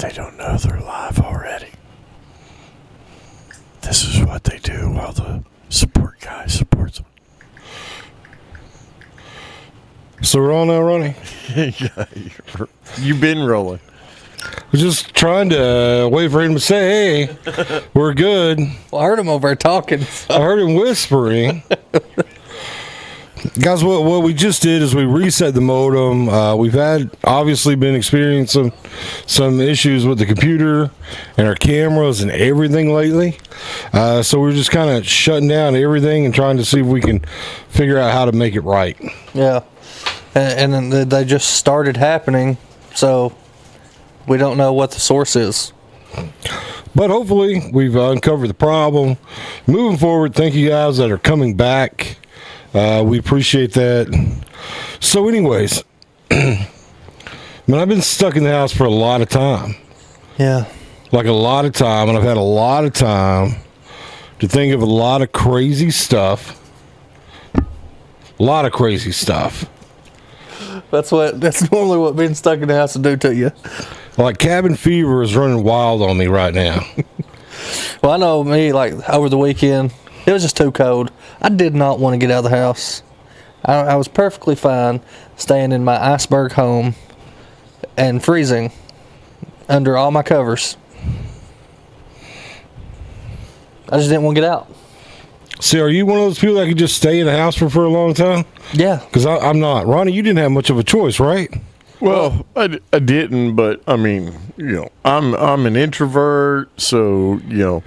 They don't know they're live already. This is what they do while the support guy supports them. So we're all now running. Yeah, you've been rolling. We're just trying to wait for him to say, hey, we're good. Well, I heard him over there talking. I heard him whispering. Guys, what we just did is we reset the modem. We've obviously been experiencing some issues with the computer and our cameras and everything lately. So we're just kind of shutting down everything and trying to see if we can figure out how to make it right. Yeah. And then they just started happening, so we don't know what the source is. But hopefully we've uncovered the problem. Moving forward, thank you guys that are coming back. We appreciate that. So anyways, man, I've been stuck in the house for a lot of time. Yeah. Like a lot of time, and I've had a lot of time to think of a lot of crazy stuff. A lot of crazy stuff. That's normally what being stuck in the house will do to you. Like cabin fever is running wild on me right now. Well, I know me, like over the weekend, it was just too cold. I did not want to get out of the house. I was perfectly fine staying in my iceberg home and freezing under all my covers. I just didn't want to get out. See, are you one of those people that could just stay in the house for a long time? Yeah. Because I'm not. Ronnie, you didn't have much of a choice, right? Well, I didn't, but I mean, I'm an introvert, so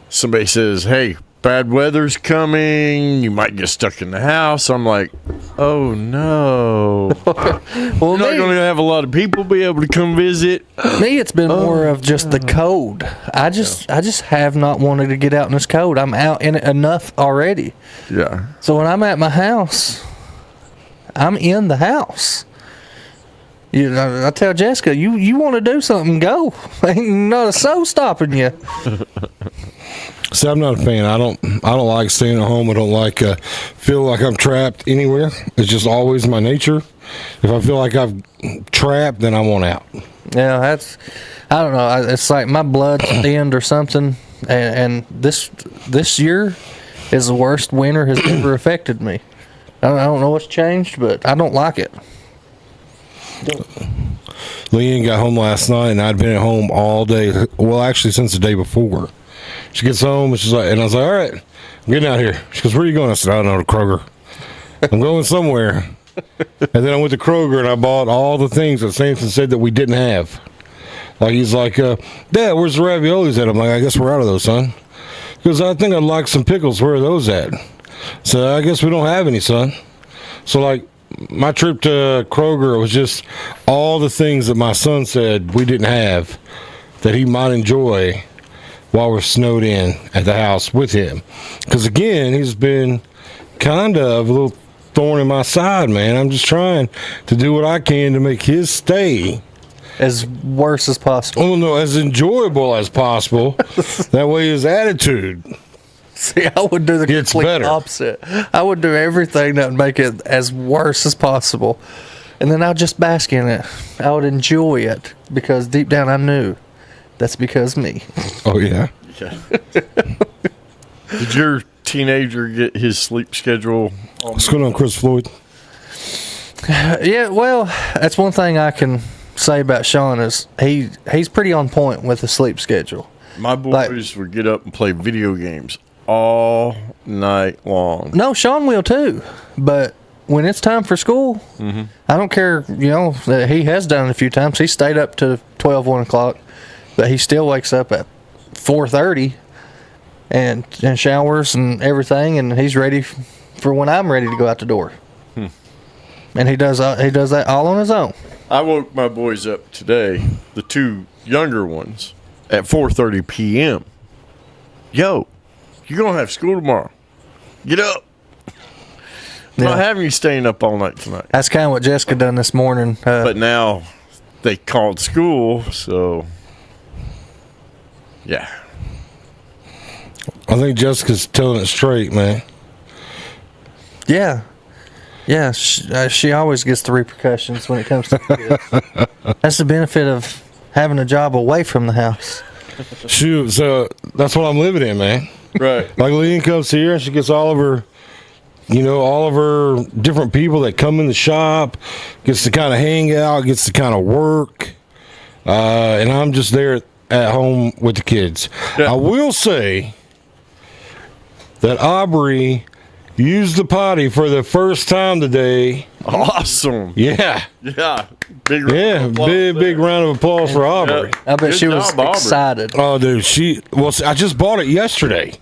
somebody says, "Hey, bad weather's coming. You might get stuck in the house." I'm like, "Oh no!" Well, You're not going to have a lot of people be able to come visit. Me, it's been more of just the cold. I just have not wanted to get out in this cold. I'm out in it enough already. Yeah. So when I'm at my house, I'm in the house. I tell Jessica, you want to do something, go. Ain't not a soul stopping you. See, I'm not a fan. I don't like staying at home. I don't like feel like I'm trapped anywhere. It's just always my nature. If I feel like I'm trapped, then I want out. Yeah, I don't know. It's like my blood's thinned or something. And this year is the worst winter has ever affected me. I don't know what's changed, but I don't like it. Leanne got home last night, and I'd been at home all day. Well, actually, since the day before. She gets home, and she's like, and I was like, all right, I'm getting out here. She goes, where are you going? I said, I don't know, to Kroger. I'm going somewhere. And then I went to Kroger, and I bought all the things that Samson said that we didn't have. Like, he's like, Dad, where's the raviolis at? I'm like, I guess we're out of those, son. He goes, I think I'd like some pickles. Where are those at? So I guess we don't have any, son. So, like, my trip to Kroger was just all the things that my son said we didn't have that he might enjoy while we're snowed in at the house with him. Because, again, he's been kind of a little thorn in my side, man. I'm just trying to do what I can to make his stay as worse as possible. Oh, no, as enjoyable as possible. That way his attitude See, I would do the gets complete better. opposite. I would do everything that would make it as worse as possible. And then I'll just bask in it. I would enjoy it because deep down I knew that's because me. Oh, yeah. Yeah. Did your teenager get his sleep schedule? What's going on, Chris Floyd? Yeah, well, that's one thing I can say about Sean is he's pretty on point with the sleep schedule. My boys would get up and play video games all night long. No, Sean will too. But when it's time for school, I don't care, that he has done it a few times. He stayed up to 12, 1 o'clock, but he still wakes up at 4:30 and showers and everything, and he's ready for when I'm ready to go out the door. And he does that all on his own. I woke my boys up today, the two younger ones, at 4:30 p.m. Yo, you're going to have school tomorrow. Get up. I'm not having you staying up all night tonight. That's kind of what Jessica done this morning. But now they called school, so yeah. I think Jessica's telling it straight, man. Yeah. She always gets the repercussions when it comes to kids. That's the benefit of having a job away from the house. Shoot, so that's what I'm living in, man. Right. Like Leanne comes here and she gets all of her, all of her different people that come in the shop, gets to kind of hang out, gets to kind of work, and I'm just there at home with the kids. Yeah. I will say that Aubrey used the potty for the first time today. Awesome. Yeah. Yeah. Big round Yeah, of applause big there. round of applause for Aubrey. Yeah. I bet Good she was job, Aubrey. excited. Oh, dude, I just bought it yesterday.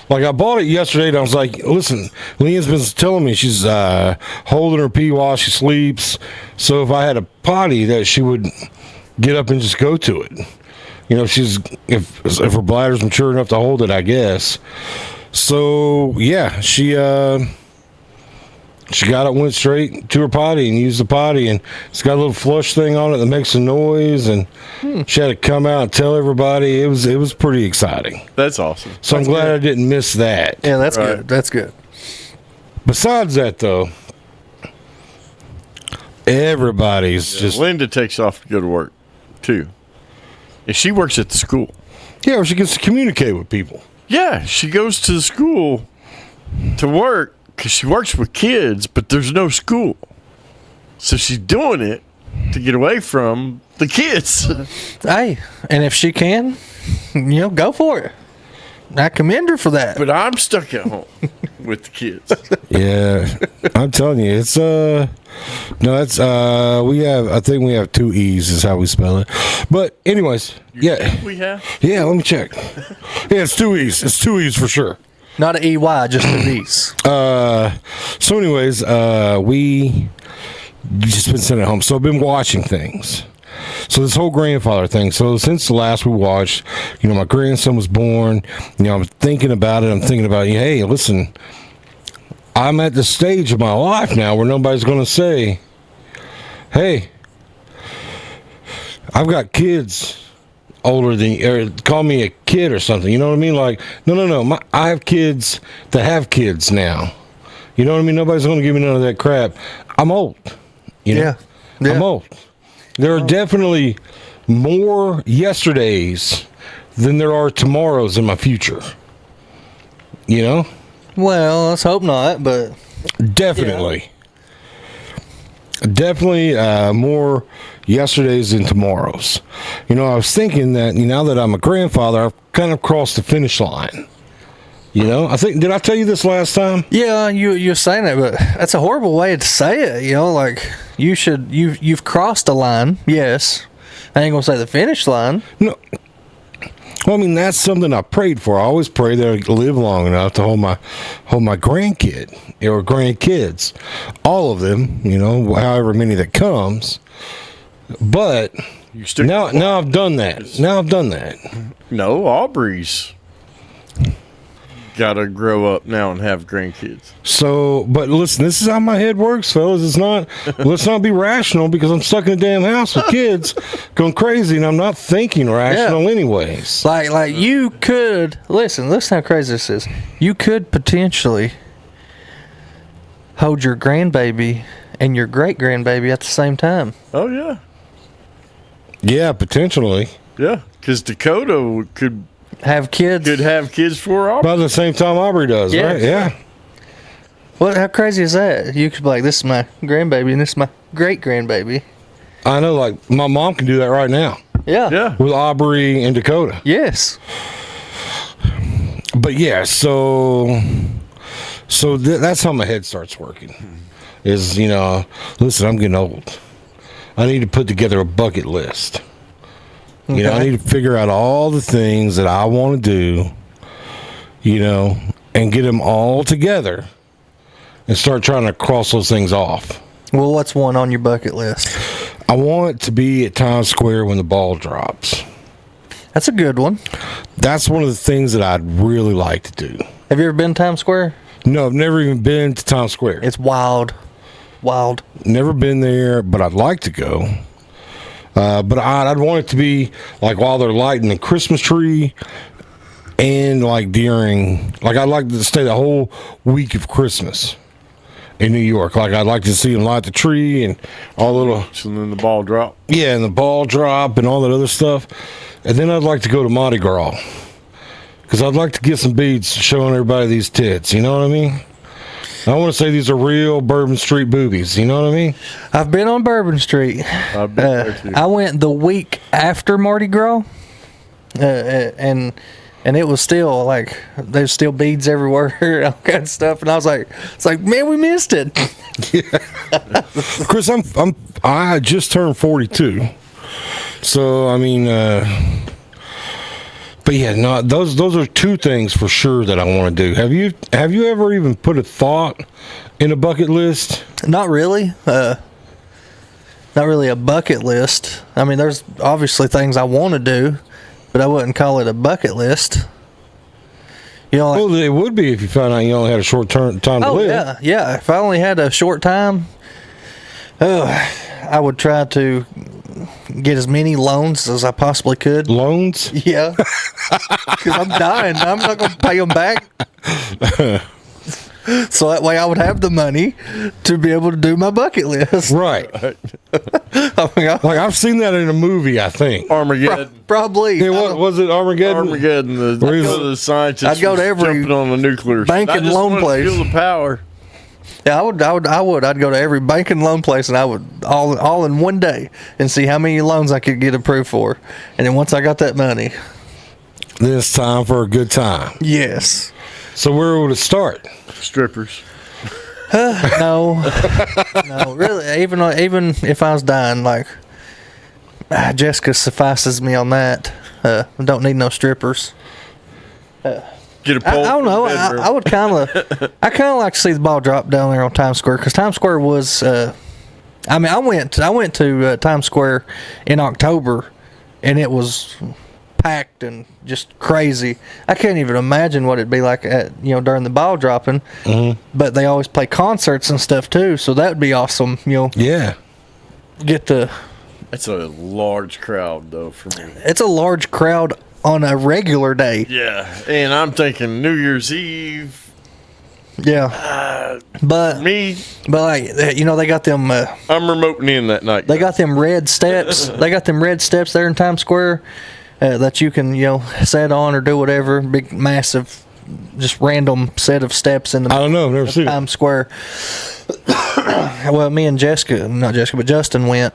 Like, I bought it yesterday, and I was like, listen, Leanne's been telling me she's holding her pee while she sleeps. So if I had a potty, that she would get up and just go to it. If her bladder's mature enough to hold it, I guess. So, yeah, she got up, went straight to her potty and used the potty, and it's got a little flush thing on it that makes a noise, and she had to come out and tell everybody. It was pretty exciting. That's awesome. So I'm glad I didn't miss that. Yeah, that's Right. good. That's good. Besides that, though, everybody's just Linda takes off to go to work, too. And she works at the school. well, she gets to communicate with people. Yeah, she goes to the school to work because she works with kids, but there's no school. So she's doing it to get away from the kids. Hey, and if she can, go for it. I commend her for that. But I'm stuck at home with the kids. Yeah, I'm telling you, it's I think we have 2 E's is how we spell it. But anyways, yeah, We have? let me check. Yeah, it's 2 E's. It's 2 E's for sure. Not an EY, just a D's. So anyways, we just been sitting at home. So I've been watching things. So this whole grandfather thing. So since the last we watched, my grandson was born. I'm thinking about it. Hey, listen, I'm at the stage of my life now where nobody's going to say, hey, I've got kids older than, or call me a kid or something. You know what I mean? Like, no. I have kids that have kids now. You know what I mean? Nobody's going to give me none of that crap. I'm old. Yeah. I'm old. There are definitely more yesterdays than there are tomorrows in my future. Well, let's hope not, but Definitely. Definitely more yesterdays than tomorrows. I was thinking that now that I'm a grandfather, I've kind of crossed the finish line. I think, did I tell you this last time? yeah, you're saying that, but that's a horrible way to say it. Like you've crossed a line. Yes, I ain't gonna say the finish line. No. Well, I mean, that's something I prayed for. I always pray that I live long enough to hold my grandkid or grandkids, all of them, however many that comes. But now I've done that. No, Aubrey's got to grow up now and have grandkids. So, but listen, this is how my head works, fellas. Let's not be rational because I'm stuck in a damn house with kids going crazy and I'm not thinking rational anyways. Like you could listen how crazy this is. You could potentially hold your grandbaby and your great grandbaby at the same time. Oh, yeah. Yeah, potentially. Yeah, because Dakota could Have kids. have kids for Aubrey. About the same time Aubrey does, Yes. right? Yeah. What? How crazy is that? You could be like, this is my grandbaby and this is my great grandbaby. I know, like, my mom can do that right now Yeah. Yeah. with Aubrey and Dakota. Yes. But yeah, so that's how my head starts working. Is, listen, I'm getting old. I need to put together a bucket list. I need to figure out all the things that I want to do, and get them all together and start trying to cross those things off. Well, what's one on your bucket list? I want to be at Times Square when the ball drops. That's a good one. That's one of the things that I'd really like to do. Have you ever been to Times Square? No, I've never even been to Times Square. It's wild. Wild. Never been there, but I'd like to go. But I'd want it to be like while they're lighting the Christmas tree and like I'd like to stay the whole week of Christmas in New York. Like I'd like to see them light the tree and all the little And then the ball drop. yeah, and the ball drop and all that other stuff. And then I'd like to go to Mardi Gras because I'd like to get some beads showing everybody these tits. You know what I mean? I want to say these are real Bourbon Street boobies. You know what I mean? I've been on Bourbon Street. I've been there too. I went the week after Mardi Gras, and it was still like there's still beads everywhere, all kind of stuff. And I was like, it's like, man, we missed it. Chris, I just turned 42, so I mean, but yeah, no, those are two things for sure that I want to do. Have you ever even put a thought in a bucket list? Not really. Not really a bucket list. I mean, there's obviously things I want to do, but I wouldn't call it a bucket list. You know, like, Well, it would be if you found out you only had a short time to oh live. yeah. If I only had a short time, I would try to get as many loans as I possibly could. Loans? Yeah, because I'm dying. I'm not going to pay them back. So that way I would have the money to be able to do my bucket list. Right. I mean, Like I've seen that in a movie, I think. Armageddon. probably. Yeah, what was it? Armageddon? Armageddon. Where he's- The scientists I'd go to was every jumping on the nuclear bank I and just loan wanna place. Feel the power. Yeah, I would. I'd go to every bank and loan place, and I would all in one day and see how many loans I could get approved for. And then once I got that money, Then it's time for a good time. yes, So where would it start? Strippers. no, no, really. Even if I was dying, like Jessica suffices me on that. Don't need no strippers. Get a I pole. don't know. from the bedroom. I would kind of like to see the ball drop down there on Times Square because Times Square was. I mean, I went to Times Square in October, and it was packed and just crazy. I can't even imagine what it'd be like during the ball dropping. Mm-hmm. But they always play concerts and stuff too, so that would be awesome. Yeah. Get the. It's a large crowd though for me. It's a large crowd on a regular day. Yeah, and I'm thinking New Year's Eve. Yeah, but Me, like they got them. I'm remoting in that night. They got them red steps. They got them red steps there in Times Square that you can, set on or do whatever. Big, massive, just random set of steps in the I don't know. I've never seen it. Times Square. Well, me and not Jessica, but Justin went.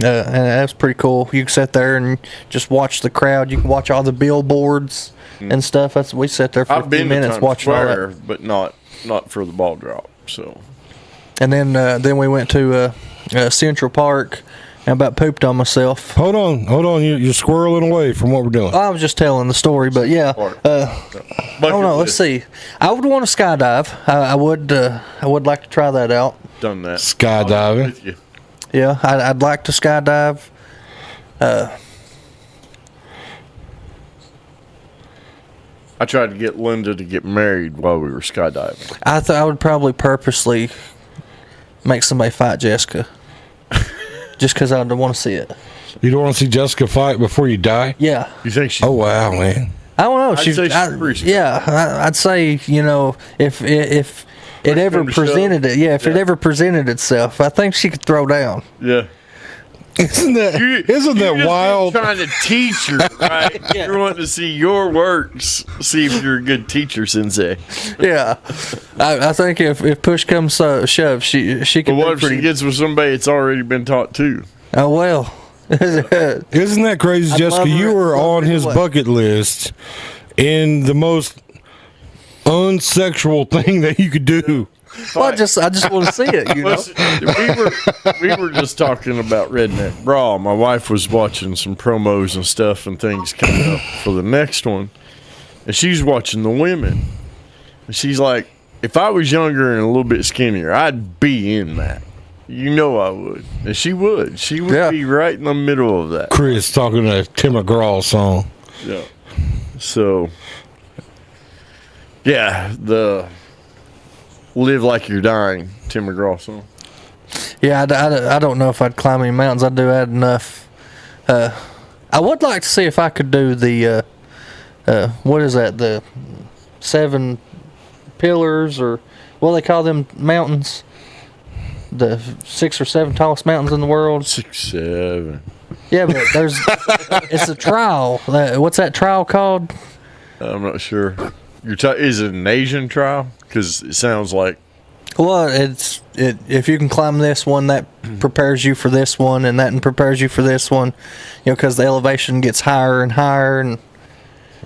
And that was pretty cool. You can sit there and just watch the crowd. You can watch all the billboards and stuff. We sat there for I've a few been to minutes Times watching all Square, that. but not for the ball drop. So And then we went to Central Park and about pooped on myself. Hold on. You're squirreling away from what we're doing. I was just telling the story, but yeah. I don't know. Let's see. I would want to skydive. I would like to try that out. Done that. Skydiving. I'm with you. Yeah, I'd like to skydive. I tried to get Linda to get married while we were skydiving. I would probably purposely make somebody fight Jessica, just because I want to see it. You don't want to see Jessica fight before you die? Yeah. You think she? Oh, wow, man. I don't know. I'd say she's pretty I'd say if it ever from the show. presented it, if it ever presented itself, I think she could throw down. Yeah. Isn't that You just wild? been trying to teach her, right? Yeah. You're wanting to see your works, see if you're a good teacher, Sensei. Yeah, I think if push comes to shove, she But can what do if she pretty. gets with somebody that's already been taught too? Oh well. Isn't that crazy, I'd Jessica? love her- You were love her on his anyway. bucket list in the most unsexual thing that you could do. Well, I just want to see it. Listen, we were just talking about Redneck Brawl. My wife was watching some promos and stuff and things coming up for the next one, and she's watching the women. And she's like, if I was younger and a little bit skinnier, I'd be in that. You know I would. And she would. She would Yeah. be right in the middle of that. Chris talking a Tim McGraw song. Yeah. So, yeah, the Live Like You're Dying, Tim McGraw song. Yeah, I don't know if I'd climb any mountains. I'd do that enough. I would like to see if I could do the what is that? The 7 pillars, or what do they call them mountains? the 6 or 7 tallest mountains in the world. 6, 7. Yeah, but there's it's a trial. What's that trial called? I'm not sure. Is it an Asian trial? Because it sounds like. Well, if you can climb this one, that prepares you for this one, and that prepares you for this one. You know, because the elevation gets higher and higher, and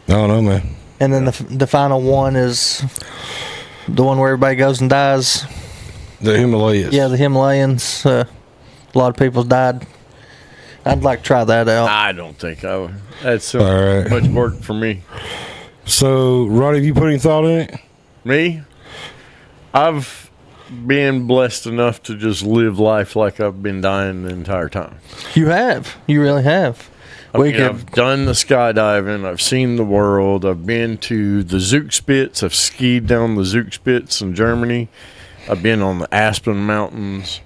I don't know, man. And then the final one is the one where everybody goes and dies. The Himalayas. Yeah, the Himalayas. A lot of people died. I'd like to try that out. I don't think I would. That's so All right. much work for me. So, Roddy, have you put any thought in it? Me? I've been blessed enough to just live life like I've been dying the entire time. You have. You really have. I've done the skydiving. I've seen the world. I've been to the Zugspitze. I've skied down the Zugspitze in Germany. I've been on the Aspen Mountains.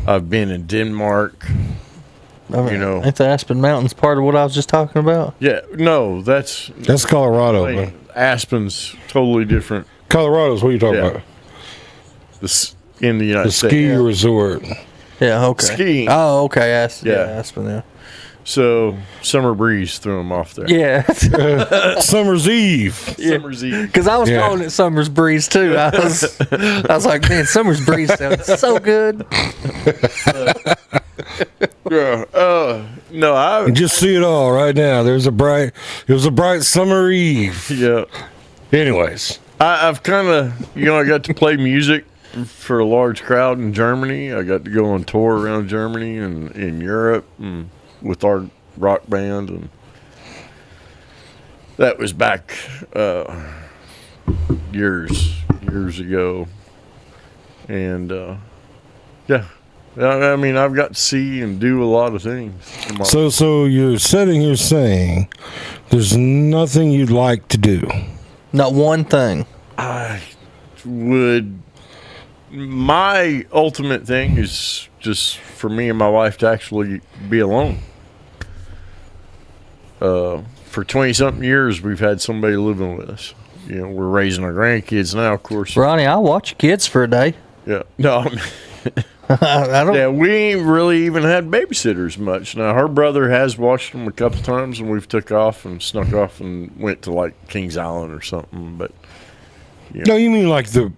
I've been in Denmark. Ain't the Aspen Mountains part of what I was just talking about? Yeah, no, that's Colorado. man. Aspen's totally different. Colorado's what are you talking about? In the United The States. ski resort. Yeah, okay. Skiing. Oh, okay. Yeah. Aspen, yeah. So Summer Breeze threw them off there. Yeah. Summer's Eve. Summer's Eve. Because I was Yeah. calling it Summer's Breeze, too. I was like, man, Summer's Breeze sounds so good. Yeah. No, You just see it all right now. It was a bright summer eve. Yeah. Anyways. I've kind of, I got to play music for a large crowd in Germany. I got to go on tour around Germany and in Europe and with our rock band, and that was back years ago. And yeah, I mean, I've got to see and do a lot of things. So you're sitting here saying there's nothing you'd like to do. Not one thing. My ultimate thing is just for me and my wife to actually be alone. For 20-something years, we've had somebody living with us. We're raising our grandkids now, of course. Ronnie, I'll watch your kids for a day. Yeah. No, I don't. yeah, we ain't really even had babysitters much. Now, her brother has watched them a couple times, and we've took off and snuck off and went to, like, Kings Island or something, but... No, you mean like the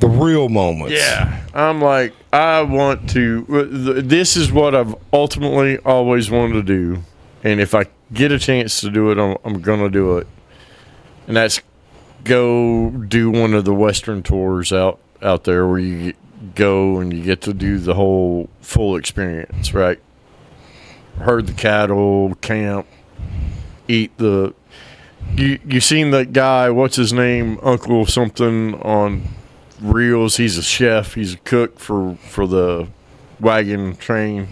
real moments. Yeah. I'm like, I want to... This is what I've ultimately always wanted to do, and if I get a chance to do it, I'm going to do it. And that's go do one of the Western tours out there where you go and you get to do the whole full experience, right? Herd the cattle, camp, eat the... You seen that guy, what's his name, Uncle something on Reels? He's a chef. He's a cook for the wagon train.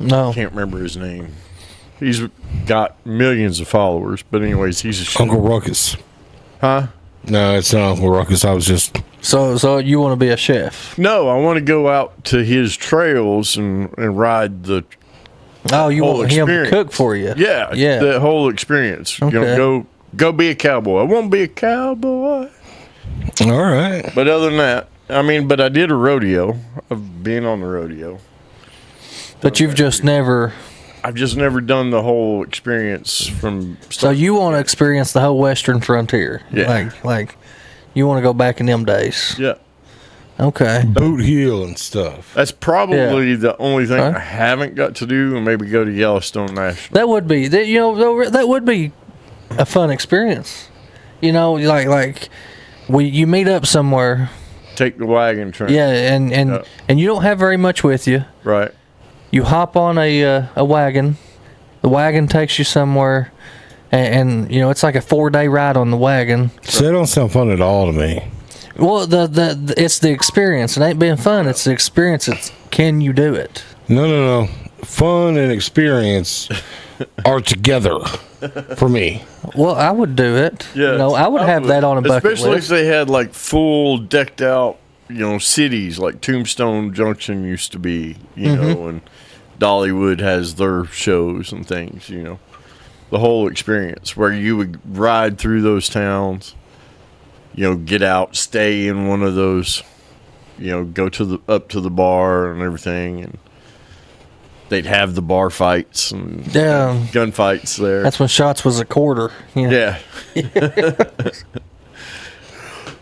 No. Can't remember his name. He's got millions of followers, but anyways, he's a chef. Uncle Ruckus. Huh? No, it's not Uncle Ruckus. I was just... So you want to be a chef? No, I want to go out to his trails and ride the Oh, you whole want him to experience. cook for you? Yeah, Yeah. the whole experience. Okay. Go be a cowboy. I won't be a cowboy. All right. But other than that, but I did a rodeo. I've been on the rodeo. But you've just never... I've just never done the whole experience from... So you want to experience the whole Western frontier? Yeah. Like you want to go back in them days? Yeah. Okay. Boot heel and stuff. That's probably the only thing Huh? I haven't got to do, and maybe go to Yellowstone National. That would be that would be a fun experience. Like you meet up somewhere. Take the wagon train. Yeah, and you don't have very much with you. Right. You hop on a wagon. The wagon takes you somewhere, and it's like a 4-day ride on the wagon. So that don't sound fun at all to me. Well, the it's the experience. It ain't being fun. It's the experience. It's can you do it? No. Fun and experience are together for me. Well, I would do it. Yeah. I would have that on a bucket Especially list. if they had like full decked out, cities like Tombstone Junction used to be, and Dollywood has their shows and things, the whole experience where you would ride through those towns, get out, stay in one of those go up to the bar and everything, and they'd have the bar fights and gunfights there. That's when shots was a quarter. Yeah.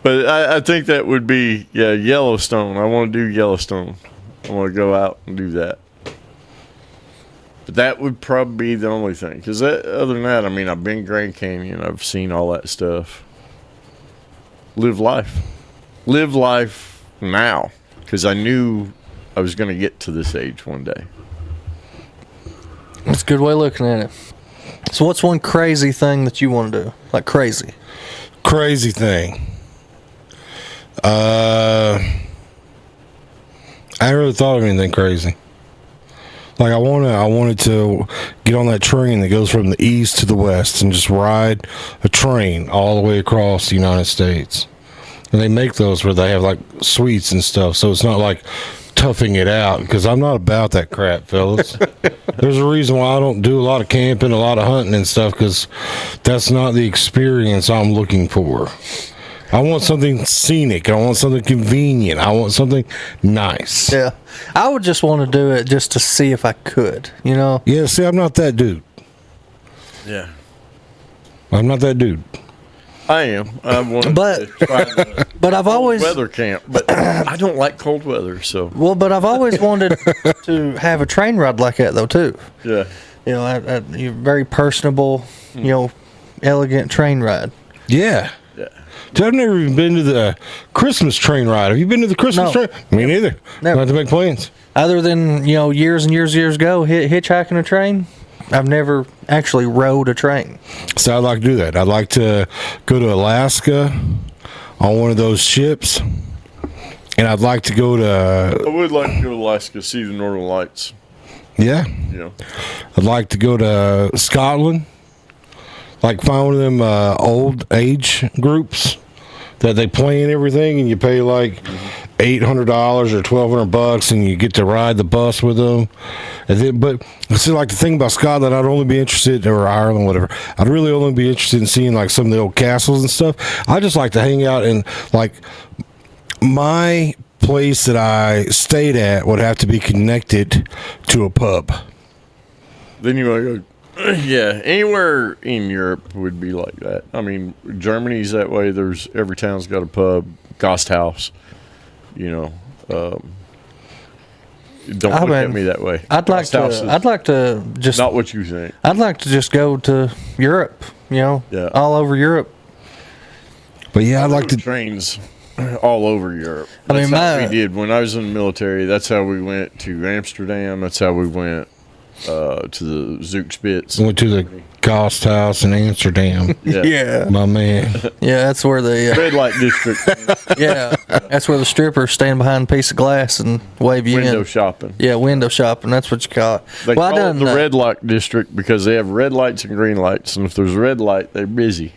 But I think that would be Yellowstone. I want to do Yellowstone. I want to go out and do that. But that would probably be the only thing. Because other than that, I mean, I've been Grand Canyon. I've seen all that stuff. Live life. Live life now. Because I knew I was going to get to this age one day. That's a good way of looking at it. So what's one crazy thing that you want to do? Like crazy. Crazy thing. I ain't really thought of anything crazy. Like I wanted to get on that train that goes from the east to the west and just ride a train all the way across the United States. And they make those where they have like suites and stuff, so it's not like toughing it out, because I'm not about that crap, fellas. There's a reason why I don't do a lot of camping, a lot of hunting and stuff, because that's not the experience I'm looking for. I want something scenic. I want something convenient. I want something nice. Yeah. I would just want to do it just to see if I could, Yeah, see, I'm not that dude. Yeah. I'm not that dude. I am. I want to try the but I've always weather camp, but I don't like cold weather, so. Well, but I've always wanted to have a train ride like that though too. Yeah. You're very personable, elegant train ride. Yeah. Yeah. Dude, I've never even been to the Christmas train ride. Have you been to the Christmas No. train? Me neither. Never. I have to make plans. Other than years and years ago, hitchhiking a train, I've never actually rode a train. So I'd like to do that. I'd like to go to Alaska on one of those ships, and I'd like to go to. I would like to go to Alaska, see the Northern Lights. Yeah. I'd like to go to Scotland. Like find one of them old age groups that they play and everything, and you pay like $800 or $1,200, and you get to ride the bus with them. And then, but see, like the thing about Scotland, I'd only be interested, or Ireland, whatever. I'd really only be interested in seeing like some of the old castles and stuff. I just like to hang out, and like my place that I stayed at would have to be connected to a pub. Then you want to go. Yeah, anywhere in Europe would be like that. I mean, Germany's that way. Every town's got a pub, Gasthaus. Don't look at me that way. I'd like to just not what you think. I'd like to just go to Europe. All over Europe. But yeah, I'd like to trains all over Europe. I mean, how we did when I was in the military. That's how we went to Amsterdam. That's how we went to the Zookspits. Went to the Gasthaus in Amsterdam. Yeah. My man. Yeah, that's where the red light district. Yeah, that's where the strippers stand behind a piece of glass and wave you Window in. shopping. Yeah, window shopping. That's what you call it. They call it the red light district because they have red lights and green lights, and if there's a red light, they're busy.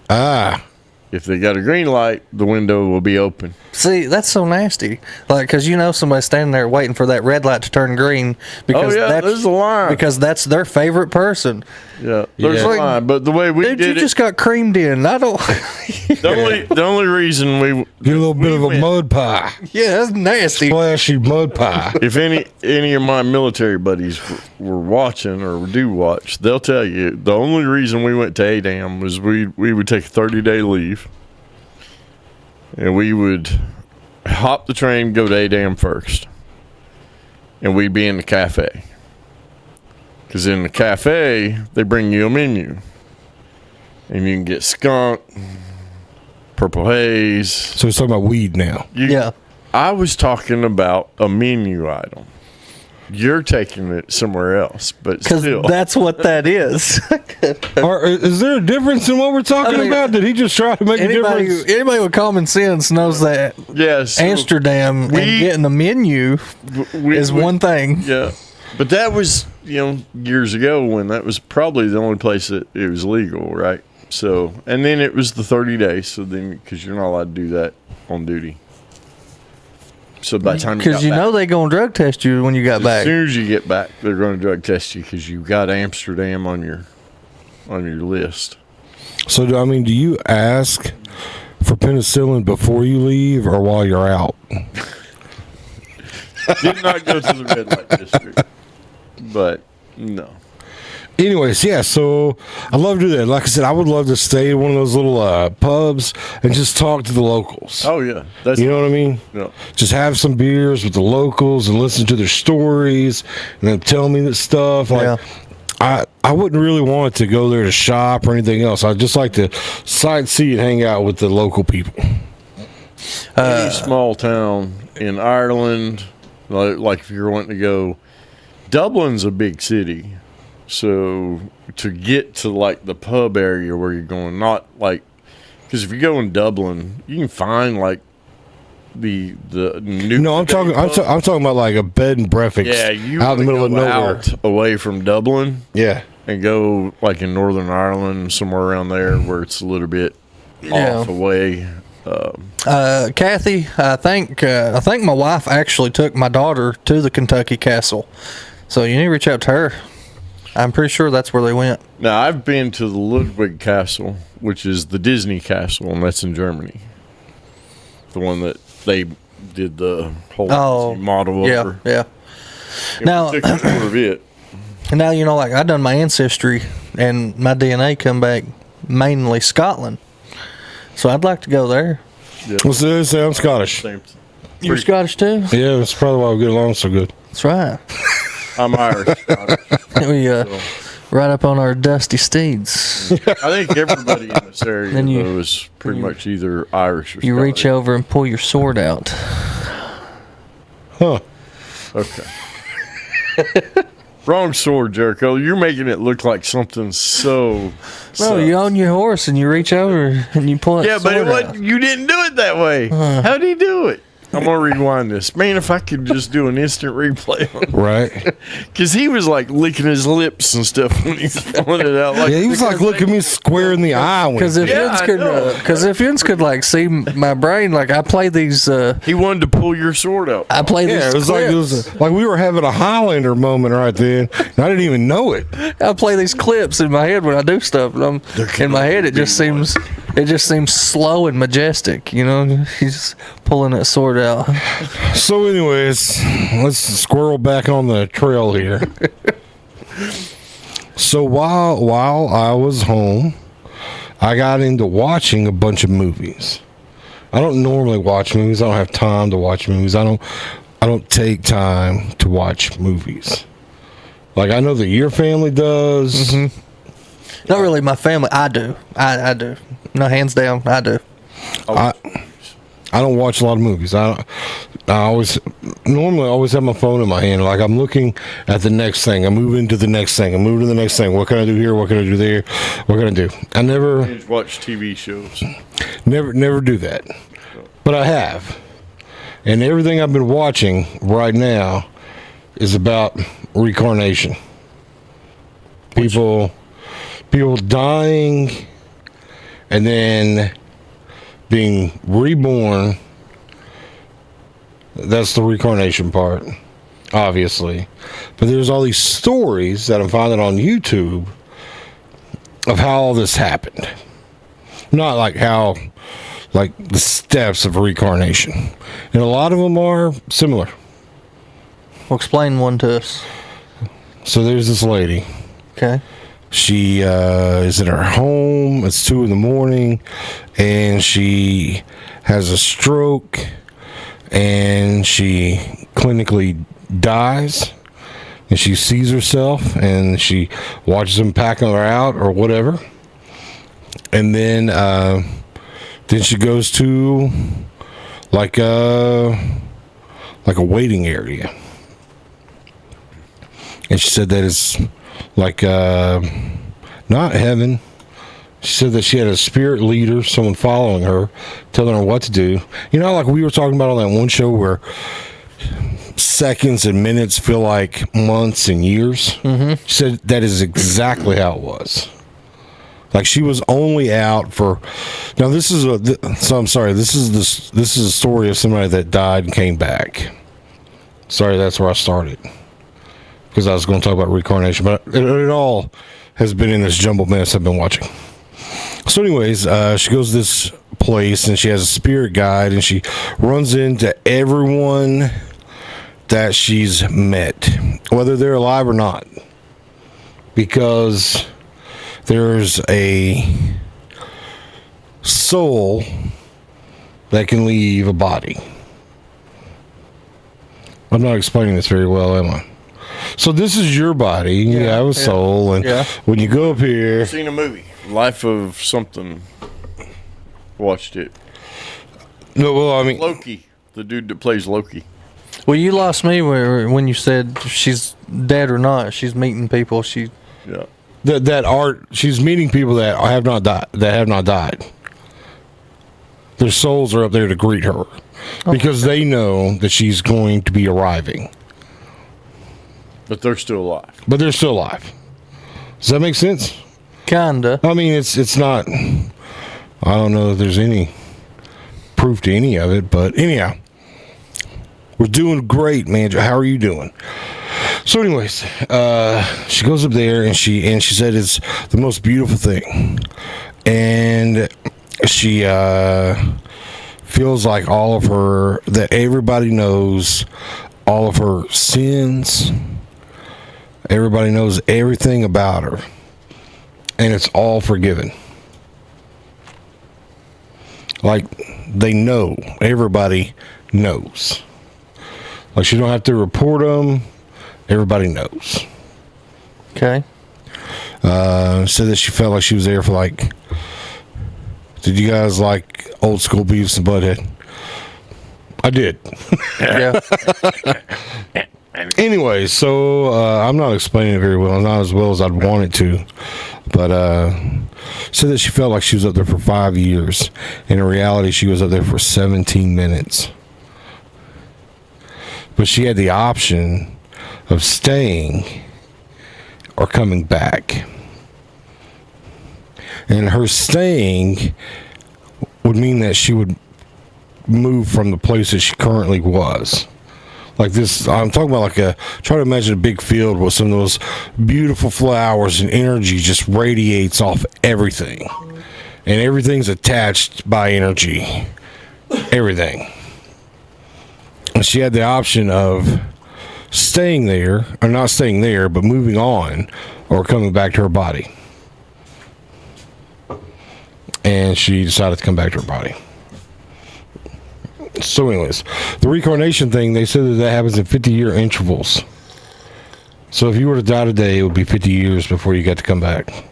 Ah. If they got a green light, the window will be open. See, that's so nasty. Like, because somebody's standing there waiting for that red light to turn green. Because there's a line. Because that's their favorite person. Yeah, there's a line. But the way we Dude, did you just got creamed in. I don't. the only reason we get a little bit of a mud pie. Yeah, that's nasty. Splashy mud pie. If any of my military buddies were watching or do watch, they'll tell you the only reason we went to Adam was we would take a 30-day leave, and we would hop the train, go to Adam first, and we'd be in the cafe. Because in the cafe, they bring you a menu. And you can get skunk, purple haze. So he's talking about weed now. Yeah. I was talking about a menu item. You're taking it somewhere else, but Because still. that's what that is. Is there a difference in what we're talking about? Did he just try to make a difference? Anybody with common sense knows that Yes. Amsterdam and getting a menu is one thing. Yeah. But that was, years ago when that was probably the only place that it was legal, right? So, and then it was the 30 days. So then, because you're not allowed to do that on duty. So by the time Because they're going to drug test you when you got back. As soon as you get back, they're going to drug test you because you got Amsterdam on your list. So, do you ask for penicillin before you leave or while you're out? Did not go to the red light district, but no. Anyways, yeah, so I love to do that. Like I said, I would love to stay in one of those little pubs and just talk to the locals. Oh yeah, You know what I mean? No. Just have some beers with the locals and listen to their stories and then tell me that stuff. Like, I wouldn't really want to go there to shop or anything else. I'd just like to sightsee and hang out with the local people. Any small town in Ireland, like if you're wanting to go, Dublin's a big city. So to get to like the pub area where you're going, not like, because if you go in Dublin, you can find like the new. No, I'm talking about like a bed and breakfast. Yeah, you out in the middle of nowhere, out away from Dublin. Yeah, and go like in Northern Ireland, somewhere around there where it's a little bit off away. Kathy, I think my wife actually took my daughter to the Kentucky Castle, so you need to reach out to her. I'm pretty sure that's where they went. Now, I've been to the Ludwig Castle, which is the Disney Castle, and that's in Germany. The one that they did the whole Disney model over. Yeah. And Now, we took a tour of it. now you know, like I done my ancestry, and my DNA come back mainly Scotland, so I'd like to go there. Yeah. What's this? I'm Scottish. Same. You're Scottish too? Yeah, that's probably why we get along so good. That's right. I'm Irish. We right up on our dusty steeds. I think everybody in this area Then you- though, is pretty much either Irish or You Scottish. reach over and pull your sword out. Huh. Okay. Wrong sword, Jericho. You're making it look like something so. No, you own your horse and you reach over and you pull that Yeah, but sword out. you didn't do it that way. How'd he do it? I'm gonna rewind this, man. If I could just do an instant replay, Right? because he was like licking his lips and stuff when he's pulling it out. Like, Yeah, he was like looking me square in the eye. when Because he if did it. Vince I could, know. if Vince could like see my brain, like I play these, he wanted to pull your sword out. I play Yeah, these it was clips. like we were having a Highlander moment right then. And I didn't even know it. I play these clips in my head when I do stuff. And in my head, it just seems slow and majestic. You know, he's pulling that sword out. So, anyways, let's squirrel back on the trail here. So while I was home, I got into watching a bunch of movies. I don't normally watch movies. I don't have time to watch movies. I don't take time to watch movies. Like I know that your family does. Mm-hmm. Not really my family. I do. I do. No, hands down, I do. I don't watch a lot of movies. I normally always have my phone in my hand. Like I'm looking at the next thing. I'm moving to the next thing. I'm moving to the next thing. What can I do here? What can I do there? What can I do? I never Watch TV shows. never do that. But I have. And everything I've been watching right now is about reincarnation. People dying and then being reborn. That's the reincarnation part, obviously. But there's all these stories that I'm finding on YouTube of how all this happened. Not like how, like the steps of reincarnation. And a lot of them are similar. Well, explain one to us. So there's this lady. Okay. She is in her home. It's 2 a.m, and she has a stroke, and she clinically dies. And she sees herself, and she watches them packing her out or whatever. And then she goes to like a waiting area. And she said that it's like not heaven. She said that she had a spirit leader, someone following her, telling her what to do. You know, like we were talking about on that one show where seconds and minutes feel like months and years. Mm-hmm. She said that is exactly how it was. Like she was only out for. Now this is I'm sorry. This is a story of somebody that died and came back. Sorry, that's where I started. Because I was going to talk about reincarnation, but it all has been in this jumbled mess I've been watching. So anyways, she goes to this place, and she has a spirit guide, and she runs into everyone that she's met, whether they're alive or not, because there's a soul that can leave a body. I'm not explaining this very well, am I? So this is your body. You have a soul, and when you go up here, Seen a movie, Life of something. Watched it. no, well, I mean, Loki, the dude that plays Loki. Well, you lost me when you said she's dead or not. She's meeting people. Yeah. that art. She's meeting people that have not died. That have not died. Their souls are up there to greet her because they know that she's going to be arriving. But they're still alive. But they're still alive. Does that make sense? Kinda. I mean, it's not. I don't know if there's any proof to any of it, but anyhow, we're doing great, man. How are you doing? So, anyways, she goes up there and she said it's the most beautiful thing, and she feels like all of her, that everybody knows all of her sins. Everybody knows everything about her, and it's all forgiven. Like, they know. Everybody knows. Like, she don't have to report them. Everybody knows. Okay. Said that she felt like she was there for, like... Did you guys like old school Beavis and Butthead? I did. Yeah. Anyway, so I'm not explaining it very well. Not as well as I'd want it to. But said that she felt like she was up there for 5 years. In reality, she was up there for 17 minutes. But she had the option of staying or coming back. And her staying would mean that she would move from the place that she currently was. Like this, I'm talking about try to imagine a big field with some of those beautiful flowers, and energy just radiates off everything. And everything's attached by energy. Everything. And she had the option of staying there, or not staying there, but moving on, or coming back to her body. And she decided to come back to her body. So anyways, the reincarnation thing, they said that happens in 50-year intervals. So if you were to die today, it would be 50 years before you got to come back.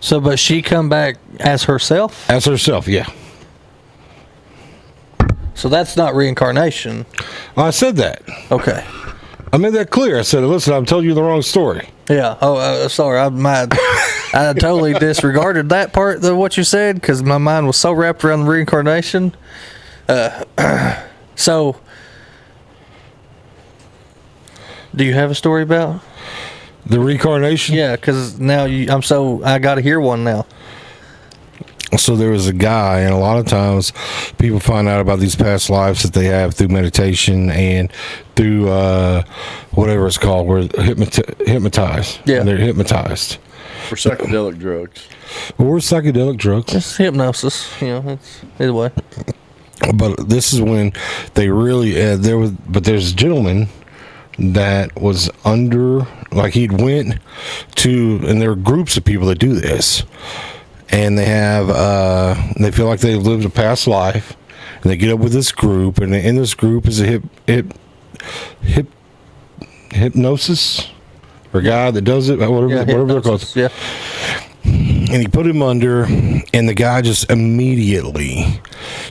So, but she come back as herself? As herself, yeah. So that's not reincarnation. I said that. Okay. I made that clear. I said, listen, I'm telling you the wrong story. Yeah. Oh, sorry. I totally disregarded that part of what you said because my mind was so wrapped around the reincarnation. So, do you have a story about the reincarnation? Yeah, because now I got to hear one now. So there was a guy, and a lot of times people find out about these past lives that they have through meditation and through whatever it's called, where hypnotized. Yeah, they're hypnotized. For psychedelic drugs. Or psychedelic drugs. It's hypnosis. It's either way. But this is when they really there's a gentleman that was under, like, he'd went to, and there are groups of people that do this, and they have they feel like they've lived a past life, and they get up with this group, and in this group is a hypnosis, or guy that does it, whatever they're called. Yeah. And he put him under, and the guy just immediately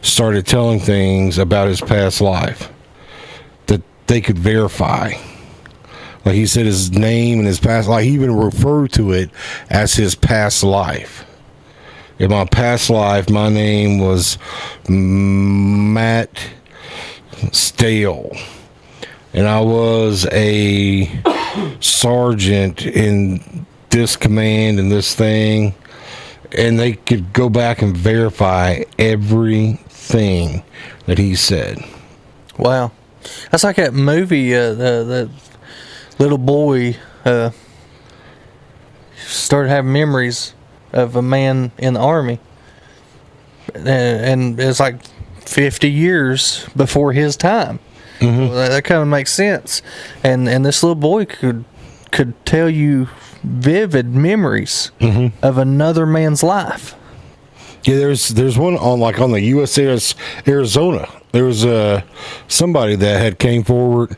started telling things about his past life that they could verify. Like, he said his name and his past life. He even referred to it as his past life. In my past life, my name was Matt Stale, and I was a sergeant in this command and this thing, and they could go back and verify everything that he said. Wow. That's like that movie, that little boy started having memories of a man in the army. and it's like 50 years before his time. Well, that kind of makes sense. And this little boy could tell you vivid memories of another man's life. Yeah, there's one on the USS Arizona. There was somebody that had came forward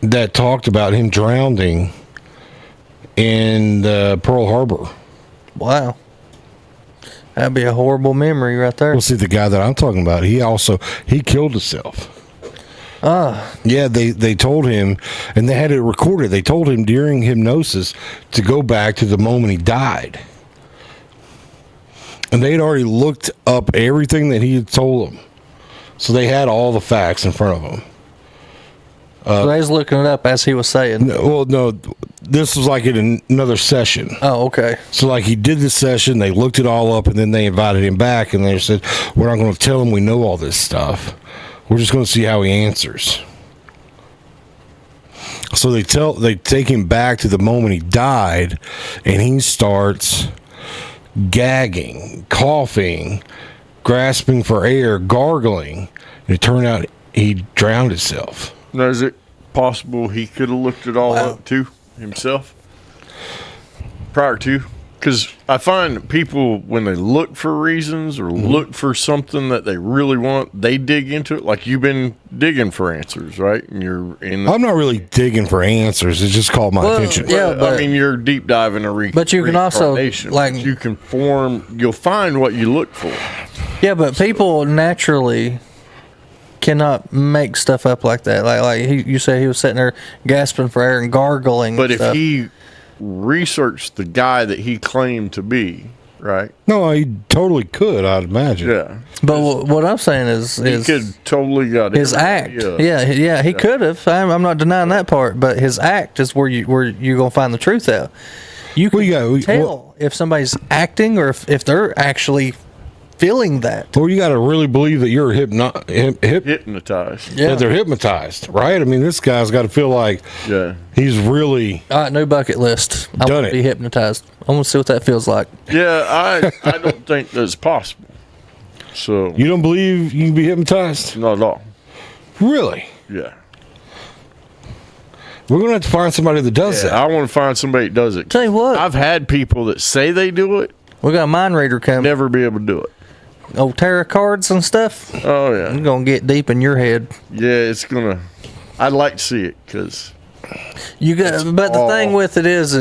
that talked about him drowning in Pearl Harbor. Wow. That'd be a horrible memory right there. Well, see, the guy that I'm talking about, he killed himself. Yeah, they told him, and they had it recorded. They told him during hypnosis to go back to the moment he died. And they had already looked up everything that he had told them. So they had all the facts in front of them. So they was looking it up as he was saying. No, this was like in another session. Oh, okay. So like he did the session, they looked it all up, and then they invited him back, and they said, we're not going to tell him we know all this stuff. We're just going to see how he answers. So they take him back to the moment he died, and he starts gagging, coughing, grasping for air, gargling. And it turned out he drowned himself. Now, is it possible he could have looked it all up too himself prior to? Because I find people, when they look for reasons or look for something that they really want, they dig into it. Like you've been digging for answers, right? And you're in. I'm not really digging for answers. It just called my attention. Yeah, I mean, you're deep diving but you can also you can you'll find what you look for. Yeah, but people naturally cannot make stuff up like that. You said he was sitting there gasping for air and gargling. But and if stuff. he researched the guy that he claimed to be, right? No, he totally could, I'd imagine. Yeah. But what I'm saying is he could totally got his act. Yeah, he could have. I'm not denying that part, but his act is where you're gonna find the truth out. You can tell if somebody's acting or if they're actually feeling that. Well, you got to really believe that you're hypnotized. Yeah. That they're hypnotized, right? I mean, this guy's got to feel like he's really all right. New bucket list. I want to be hypnotized. I want to see what that feels like. Yeah, I don't think that's possible. So you don't believe you can be hypnotized? Not at all. Really? Yeah. We're gonna have to find somebody that does that. I want to find somebody that does it. Tell you what, I've had people that say they do it. We got a mind reader coming. Never be able to do it. Oh, tarot cards and stuff. Oh yeah, I'm gonna get deep in your head. Yeah, it's gonna. I'd like to see it because you got. But the thing with it is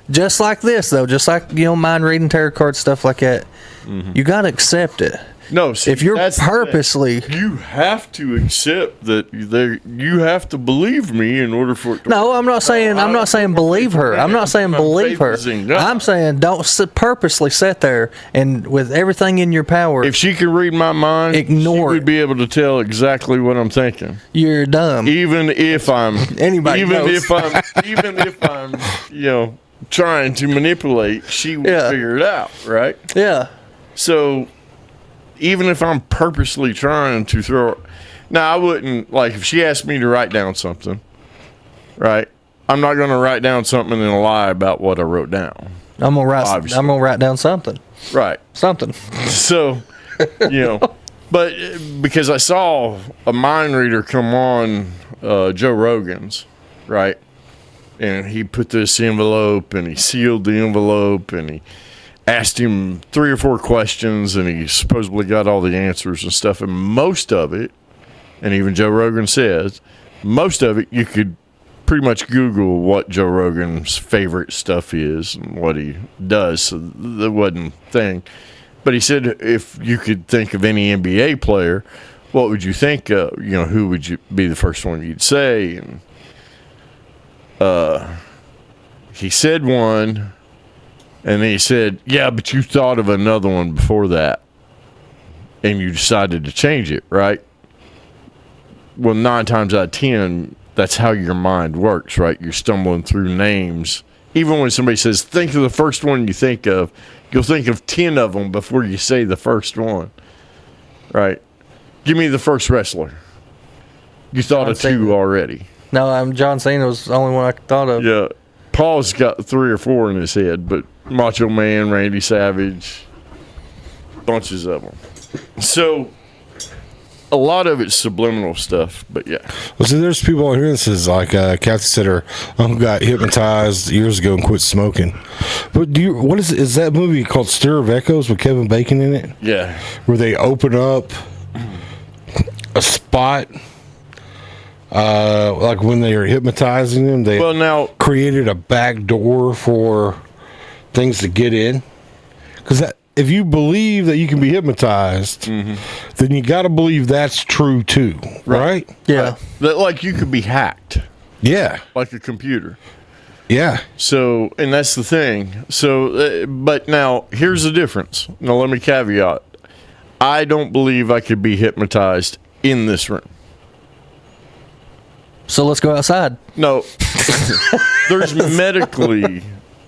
just like this though. Just like mind reading, tarot cards, stuff like that. You gotta accept it. No, see, if you're purposely, you have to accept that you have to believe me in order for it to No, I'm not saying believe her. I'm not saying believe her. I'm saying don't purposely sit there and with everything in your power. If she can read my mind, ignore she would be able to tell exactly what I'm thinking. You're dumb. Even if I'm if I'm trying to manipulate, she will figure it out, right? Yeah. So even if I'm purposely trying to throw, now I wouldn't, like if she asked me to write down something, right? I'm not going to write down something and lie about what I wrote down. I'm gonna write down something. Right. Something. So, but because I saw a mind reader come on Joe Rogan's, right? And he put this envelope and he sealed the envelope and he asked him 3 or 4 questions and he supposedly got all the answers and stuff. And most of it, and even Joe Rogan says, most of it you could pretty much Google what Joe Rogan's favorite stuff is and what he does. So that wasn't a thing. But he said if you could think of any NBA player, what would you think of? Who would you be the first one you'd say? And he said one. And then he said, yeah, but you thought of another one before that. And you decided to change it, right? Well, 9 times out of 10, that's how your mind works, right? You're stumbling through names. Even when somebody says, think of the first one you think of, you'll think of 10 of them before you say the first one, right? Give me the first wrestler. You thought of 2 already. No, John Cena was the only one I thought of. Yeah. Paul's got 3 or 4 in his head, but Macho Man, Randy Savage. bunches of them. So a lot of it's subliminal stuff, but yeah. Well, see, there's people out here that says, like, Kathy said her uncle got hypnotized years ago and quit smoking. But what is that movie called Stir of Echoes with Kevin Bacon in it? Yeah. Where they open up a spot, like when they were hypnotizing them, they created a back door for things to get in. Because if you believe that you can be hypnotized, then you got to believe that's true too, right? Yeah. That, like, you could be hacked. Yeah. Like a computer. Yeah. So, and that's the thing. So, but now, here's the difference. Now, let me caveat. I don't believe I could be hypnotized in this room. So let's go outside. No. There's medically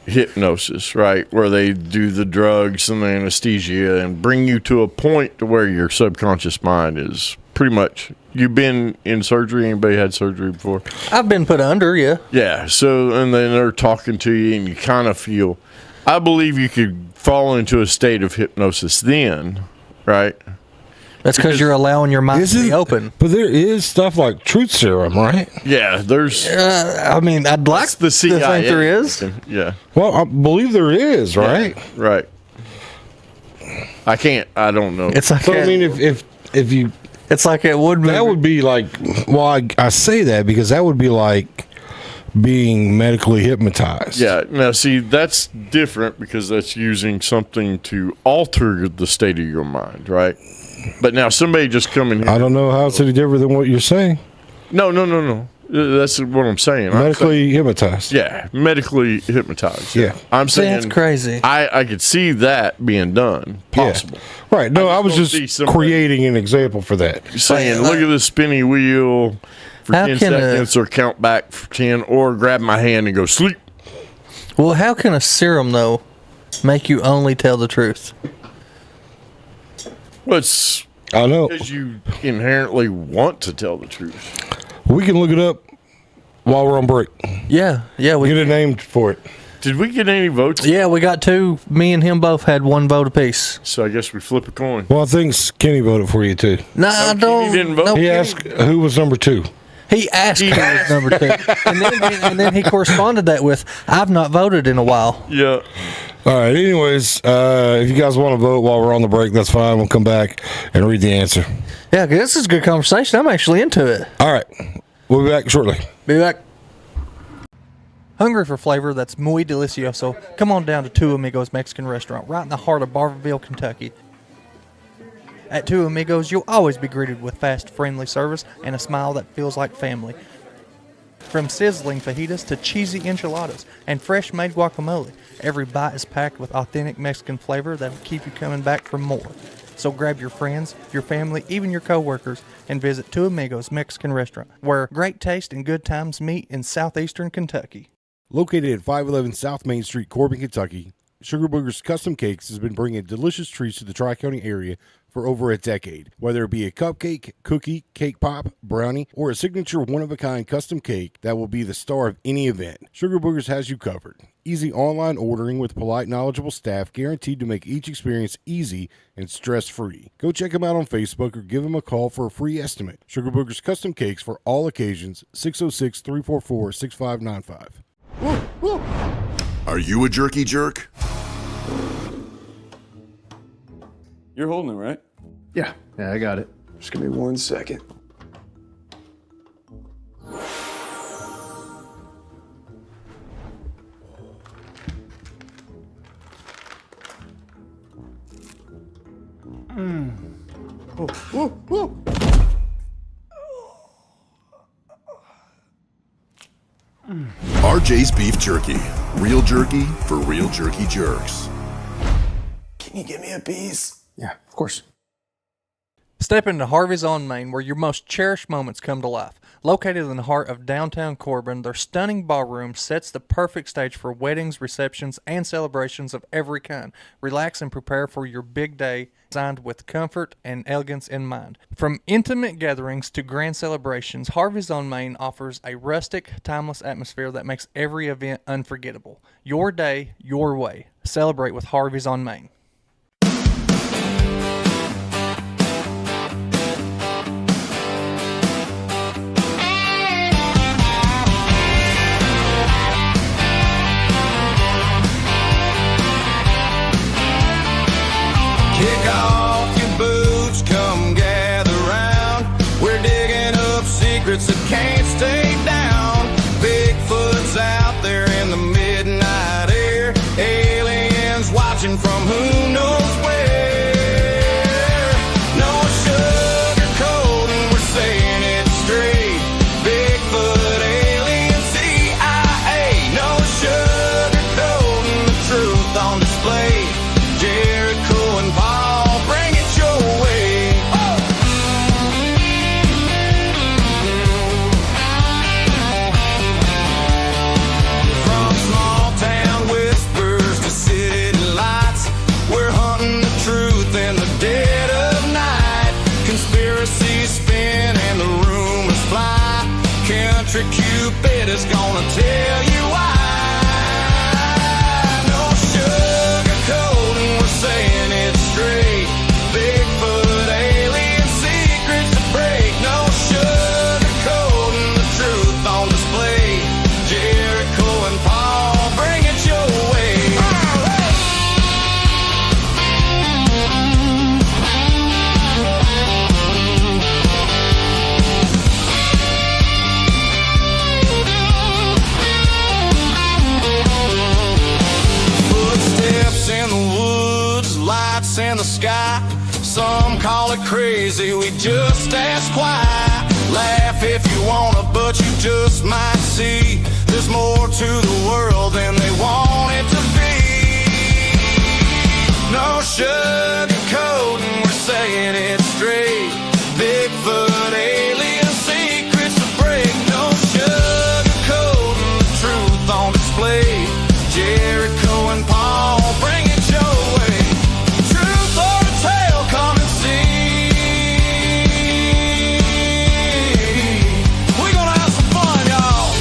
hypnosis, right, where they do the drugs and the anesthesia and bring you to a point to where your subconscious mind is pretty much. You've been in surgery? Anybody had surgery before? I've been put under, yeah. Yeah, so, and then they're talking to you and you kind of feel, I believe you could fall into a state of hypnosis then, right? That's because you're allowing your mind to be open. But there is stuff like truth serum, right? Yeah, there's. I mean, I'd like the CIA. to think there is. Yeah. Well, I believe there is, right? Yeah, right. I don't know. It's like, So, I mean, if you, it's like it would be. that would be like, well, I say that because that would be like being medically hypnotized. Yeah. Now, see, that's different because that's using something to alter the state of your mind, right? But now somebody just coming here. I don't know how it's any different than what you're saying. No. That's what I'm saying. Medically hypnotized. Yeah, medically hypnotized. Yeah. I'm saying that's crazy. I could see that being done. Possible. Yeah. Right. No, I was don't see just somebody creating an example for that. saying, look at this spinny wheel for How 10 can seconds or count back for 10 or grab my hand and go sleep. Well, how can a serum, though, make you only tell the truth? Well, it's I know. because you inherently want to tell the truth. We can look it up while we're on break. Yeah. We Get a name for it. Did we get any votes? Yeah, we got two. Me and him both had one vote apiece. So I guess we flip a coin. Well, I think Kenny voted for you too. No, I don't. Kenny didn't vote? no, He Kenny- asked who was number 2. He asked who was number 2, and then he corresponded that with, "I've not voted in a while." Yeah. All right. Anyways, if you guys want to vote while we're on the break, that's fine. We'll come back and read the answer. Yeah, 'cause this is a good conversation. I'm actually into it. All right. We'll be back shortly. Be back. Hungry for flavor that's muy delicioso? Come on down to Two Amigos Mexican Restaurant, right in the heart of Barberville, Kentucky. At Two Amigos, you'll always be greeted with fast, friendly service and a smile that feels like family. From sizzling fajitas to cheesy enchiladas and fresh-made guacamole, every bite is packed with authentic Mexican flavor that will keep you coming back for more. So grab your friends, your family, even your coworkers, and visit Two Amigos Mexican Restaurant, where great taste and good times meet in southeastern Kentucky. Located at 511 South Main Street, Corbin, Kentucky, Sugar Booger's Custom Cakes has been bringing delicious treats to the Tri-County area for over a decade. Whether it be a cupcake, cookie, cake pop, brownie, or a signature one-of-a-kind custom cake that will be the star of any event, Sugar Boogers has you covered. Easy online ordering with polite, knowledgeable staff guaranteed to make each experience easy and stress-free. Go check them out on Facebook or give them a call for a free estimate. Sugar Boogers Custom Cakes for all occasions, 606-344-6595. Are you a jerky jerk? You're holding it, right? Yeah, I got it. Just give me 1 second. RJ's Beef Jerky. Real jerky for real jerky jerks. Can you give me a piece? Yeah, of course. Step into Harvey's on Main, where your most cherished moments come to life. Located in the heart of downtown Corbin, their stunning ballroom sets the perfect stage for weddings, receptions, and celebrations of every kind. Relax and prepare for your big day, designed with comfort and elegance in mind. From intimate gatherings to grand celebrations, Harvey's on Main offers a rustic, timeless atmosphere that makes every event unforgettable. Your day, your way. Celebrate with Harvey's on Main. off your boots, come gather round. We're digging up secrets that can't stay down. Bigfoot's out there in the midnight air. Aliens watching from who knows where. No sugarcoating, we're saying it straight. Bigfoot, alien, CIA. No sugarcoating, the truth on display. Jericho and Paul, bring it your way. From small town whispers to city lights, we're hunting the truth in the dead of night. Conspiracies spin and the rumors fly. Country Cupid is gonna tell you why. No sugarcoating, we're saying it straight. Bigfoot, alien, secrets to break. No sugarcoating, the truth on display. Jericho and Paul, bring it your way. Footsteps in the woods, lights in the sky. Some call it crazy, we just ask why. Laugh if you wanna, but you just might see there's more to the world than they want it to be. No sugarcoating, we're saying it straight. Bigfoot, alien, secrets to break. No sugarcoating, the truth on display. Jericho and Paul, bring it your way. Truth or a tale, come and see. We're gonna have some fun, y'all.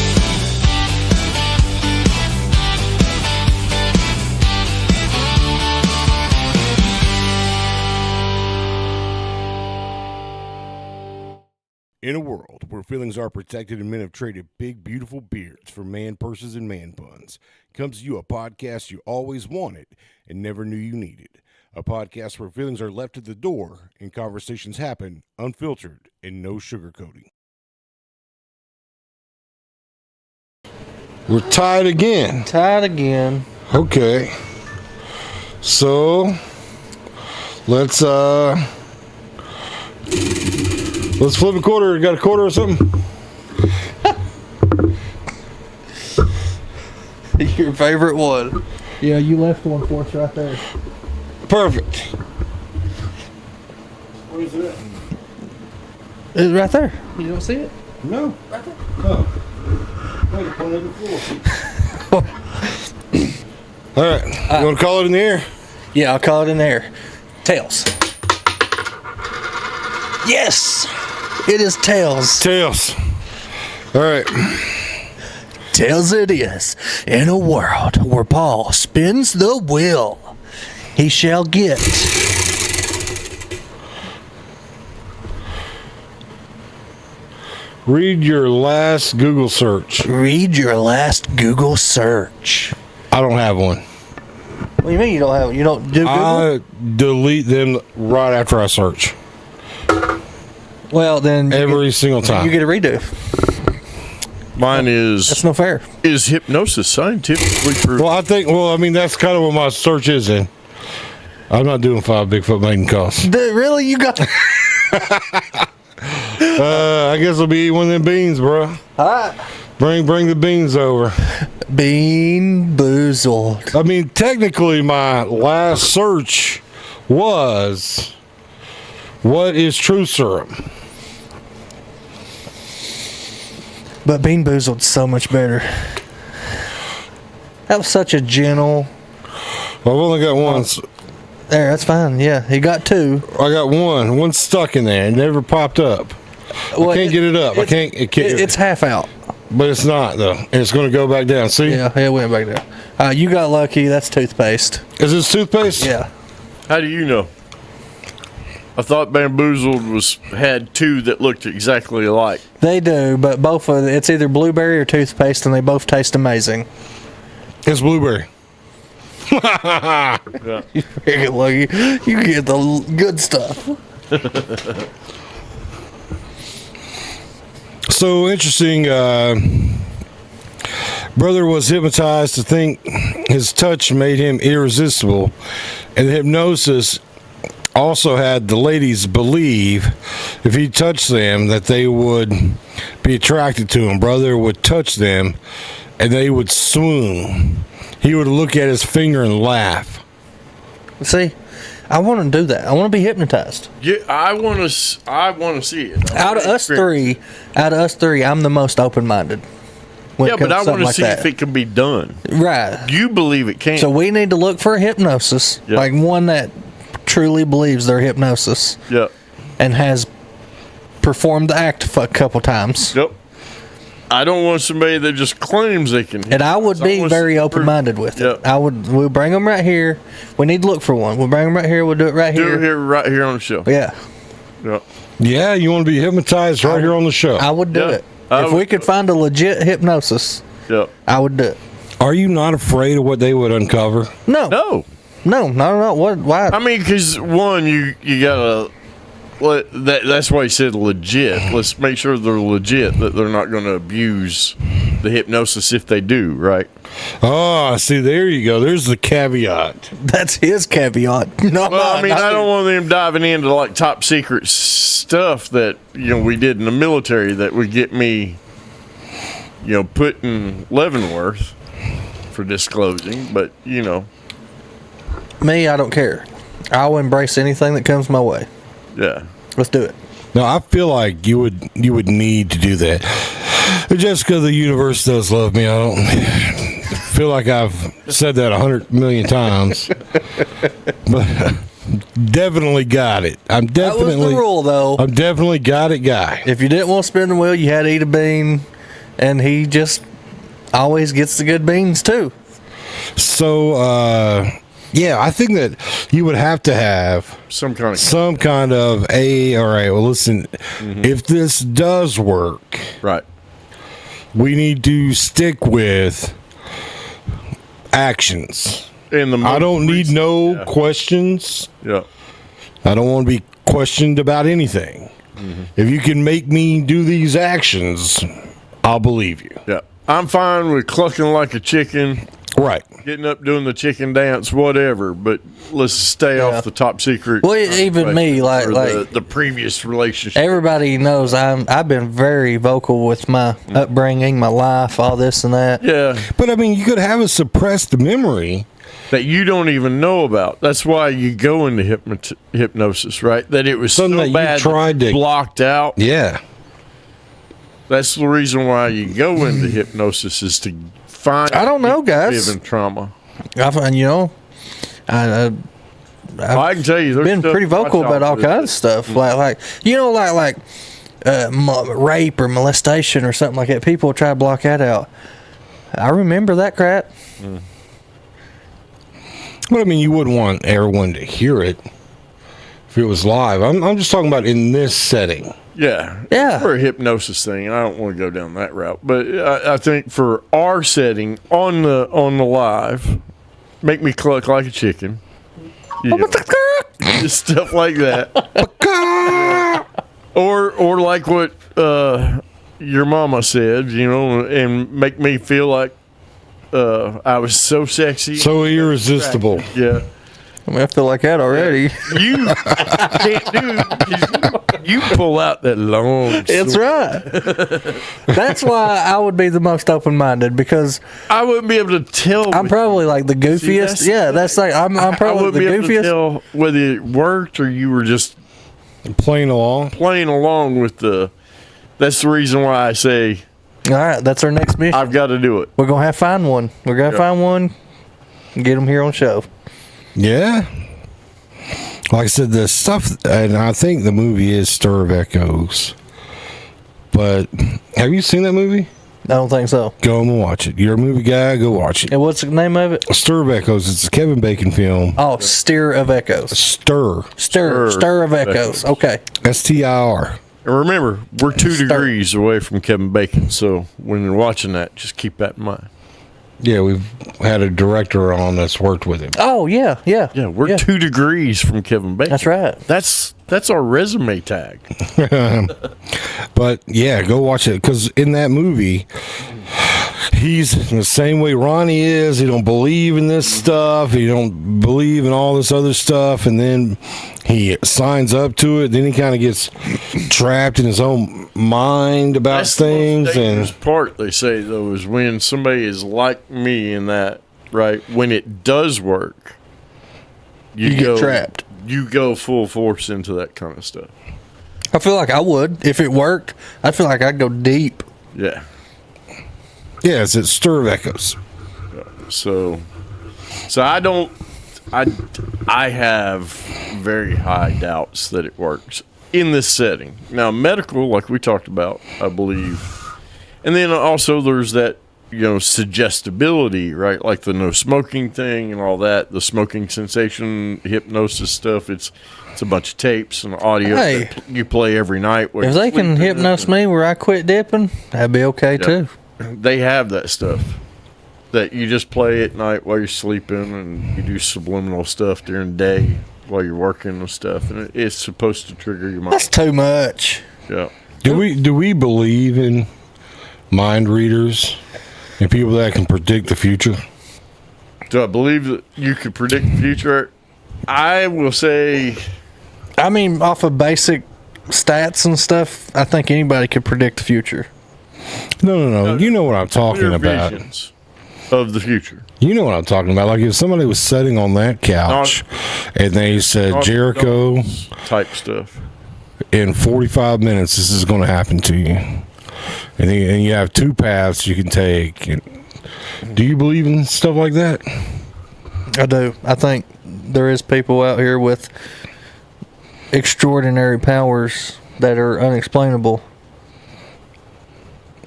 In a world where feelings are protected and men have traded big, beautiful beards for man purses and man buns, comes to you a podcast you always wanted and never knew you needed. A podcast where feelings are left at the door and conversations happen unfiltered and no sugarcoating. We're tied again. Tied again. Okay. So let's flip a quarter. Got a quarter or something? Your favorite one. Yeah, you left one for us right there. Perfect. Where's it at? It's right there. You don't see it? No. Right there. Oh. Wait, point on the floor. All right. You want to call it in the air? Yeah, I'll call it in there. Tails. Yes! It is tails. Tails. All right. Tails it is. In a world where Paul spins the wheel, he shall get. Read your last Google search. Read your last Google search. I don't have one. What do you mean you don't have? You don't do Google? I delete them right after I search. Well, then Every single time. you get a redo. Mine is That's no fair. is hypnosis scientifically proven? Well, I mean, that's kind of what my search is in. I'm not doing 5 Bigfoot mating calls. Really, you got? I guess I'll be eating one of them beans, bro. All right. Bring the beans over. Bean boozled. I mean, technically, my last search was, what is truth serum? But Bean Boozled's so much better. That was such a gentle. Well, I've only got one. There, that's fine. Yeah, he got 2. I got one. One's stuck in there. It never popped up. Well, I can't get it up. It's half out. But it's not, though. It's going to go back down. See? Yeah, it went back there. You got lucky. That's toothpaste. Is this toothpaste? Yeah. How do you know? I thought Bamboozled had 2 that looked exactly alike. They do, but both of it's either blueberry or toothpaste, and they both taste amazing. It's blueberry. You freaking lucky. You get the good stuff. So interesting. Brother was hypnotized to think his touch made him irresistible, and the hypnosis also had the ladies believe if he touched them that they would be attracted to him. Brother would touch them and they would swoon. He would look at his finger and laugh. See, I want to do that. I want to be hypnotized. Yeah, I want to see it. Out of us three, I'm the most open-minded. Yeah, but I want to see if it can be done. Right. You believe it can. So we need to look for a hypnosis, Yep. like one that truly believes their hypnosis Yep. and has performed the act a couple times. Yep. I don't want somebody that just claims they can. And I would be very open-minded with it. Yep. We'll bring them right here. We need to look for one. We'll bring them right here. We'll do it right Do here. it here, right here on the show. Yeah, Yep. Yeah, you want to be hypnotized right here on the show. I would do Yeah. it. If we could find a legit hypnosis, Yep. I would do it. Are you not afraid of what they would uncover? No, No. not at all. What? Why? I mean, because one, you gotta. That's why he said legit. Let's make sure they're legit. That they're not going to abuse the hypnosis if they do. Right. Oh, see, there you go. There's the caveat. That's his caveat. No, Well, I mean, I don't want them diving into like top secret stuff that we did in the military that would get me, put in Leavenworth for disclosing. But Me, I don't care. I'll embrace anything that comes my way. yeah. Let's do it. No, I feel like you would need to do that. Just because the universe does love me, I don't feel like I've said that 100 million times. But definitely got it. I'm That was definitely the rule, though. I'm definitely got it, guy. If you didn't want to spin the wheel, you had to eat a bean, and he just always gets the good beans too. So, yeah, I think that you would have to have Some kind of all right, well, listen, if this does work, right. we need to stick with actions. In the I don't need no Yeah. questions. Yeah. I don't want to be questioned about anything. If you can make me do these actions, I'll believe you. Yeah. I'm fine with clucking like a chicken, Right. getting up doing the chicken dance, whatever. But let's stay off the top secret. Well, even me, like the previous relationship. everybody knows, I've been very vocal with my upbringing, my life, all this and that. Yeah. But I mean, you could have a suppressed memory. That you don't even know about. That's why you go into hypnosis, right? That it was Something so that you bad, tried to- blocked out. Yeah. That's the reason why you go into hypnosis is to find. I don't know, guys. Living trauma. I find, I I can tell you, there's been stuff pretty in my vocal about all childhood kinds of stuff, like rape or molestation or something like that. People try to block that out. I remember that crap. But I mean, you wouldn't want everyone to hear it if it was live. I'm just talking about in this setting. Yeah. Yeah. For a hypnosis thing, I don't want to go down that route. But I think for our setting on the live, make me cluck like a chicken. Just stuff like that. or like what your mama said, and make me feel like I was so sexy. So irresistible. Yeah. I mean, I feel like that already. You can't do. You pull out that long. That's sword. right. That's why I would be the most open-minded, because I wouldn't be able to tell. I'm probably like the goofiest. that's- I'm I probably wouldn't the be able to goofiest. tell whether it worked or you were just Playing along. playing along with the. That's the reason why I say All right, that's our next mission. I've got to do it. We're gonna find one. We're gonna Yeah. find one. And get them here on show. Yeah. Like I said, the stuff, and I think the movie is Stir of Echoes. But have you seen that movie? I don't think so. Go and watch it. You're a movie guy, go watch it. And what's the name of it? Stir of Echoes. It's a Kevin Bacon film. Oh, Steer of Echoes. Stir. Stir of Echoes. Okay. STIR. And remember, we're 2 Start. degrees away from Kevin Bacon, so when you're watching that, just keep that in mind. Yeah, we've had a director on that's worked with him. Oh yeah, yeah, Yeah, we're 2 degrees from Kevin Bacon. That's right. That's our resume tag. But yeah, go watch it because in that movie, he's the same way Ronnie is. He don't believe in this stuff. He don't believe in all this other stuff, and then he signs up to it. Then he kind of gets trapped in his own mind about That's things. the most dangerous And part they say though is when somebody is like me in that, right? When it does work, You get trapped. You go full force into that kind of stuff. I feel like I would if it worked. I feel like I'd go deep. Yeah. yeah, it's a stir of echoes. So I have very high doubts that it works in this setting. Now, medical, like we talked about, I believe. And then also there's that, suggestibility, right? Like the no smoking thing and all that, the smoking sensation, hypnosis stuff. It's a bunch of tapes and audio Hey. that you play every night. If they can hypnose me where I quit dipping, that'd be okay too. They have that stuff that you just play at night while you're sleeping, and you do subliminal stuff during the day while you're working and stuff, and it's supposed to trigger your mind. That's too much. Yeah. Do we believe in mind readers and people that can predict the future? Do I believe that you could predict the future? I will say, I mean, off of basic stats and stuff, I think anybody could predict the future. No. You know what I'm talking clear about. visions of the future. You know what I'm talking about. Like if somebody was sitting on that couch and they said, Jericho, type stuff. in 45 minutes, this is going to happen to you. And you have 2 paths you can take. And do you believe in stuff like that? I do. I think there is people out here with extraordinary powers that are unexplainable.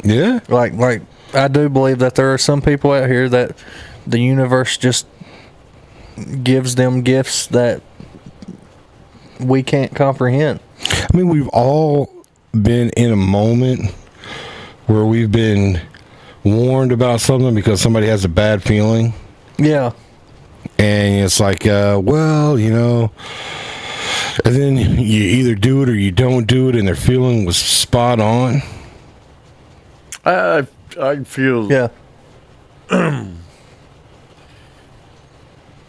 Yeah. Like I do believe that there are some people out here that the universe just gives them gifts that we can't comprehend. I mean, we've all been in a moment where we've been warned about something because somebody has a bad feeling. Yeah. And it's like, well, and then you either do it or you don't do it, and their feeling was spot on. I feel Yeah.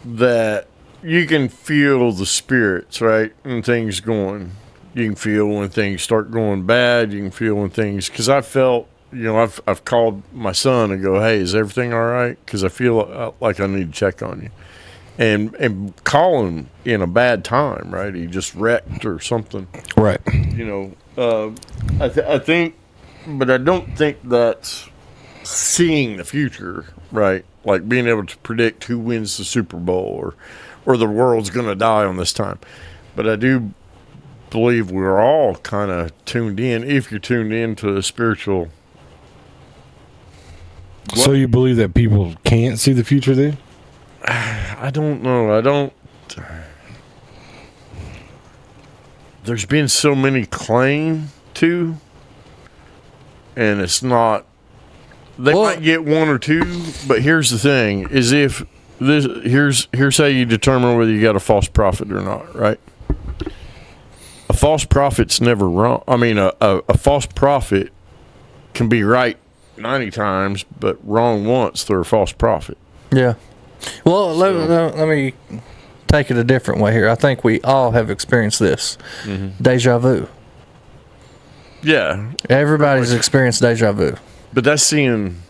that you can feel the spirits, right? And things going. You can feel when things start going bad. You can feel when things, because I felt, I've called my son and go, hey, is everything all right? Because I feel like I need to check on you. And call him in a bad time, right? He just wrecked or something. Right. I think, but I don't think that's seeing the future, right? Like being able to predict who wins the Super Bowl or the world's going to die on this time. But I do believe we're all kind of tuned in, if you're tuned in to the spiritual. So you believe that people can't see the future then? I don't know. There's been so many claim to, and it's not. They might get 1 or 2, but here's the thing: is if this here's how you determine whether you got a false prophet or not, right? A false prophet's never wrong. I mean, a false prophet can be right 90 times, but wrong once. They're a false prophet. Yeah. Well, let me take it a different way here. I think we all have experienced this. Mm-hmm. Deja vu. Yeah. Everybody's experienced deja vu. But that's seeing.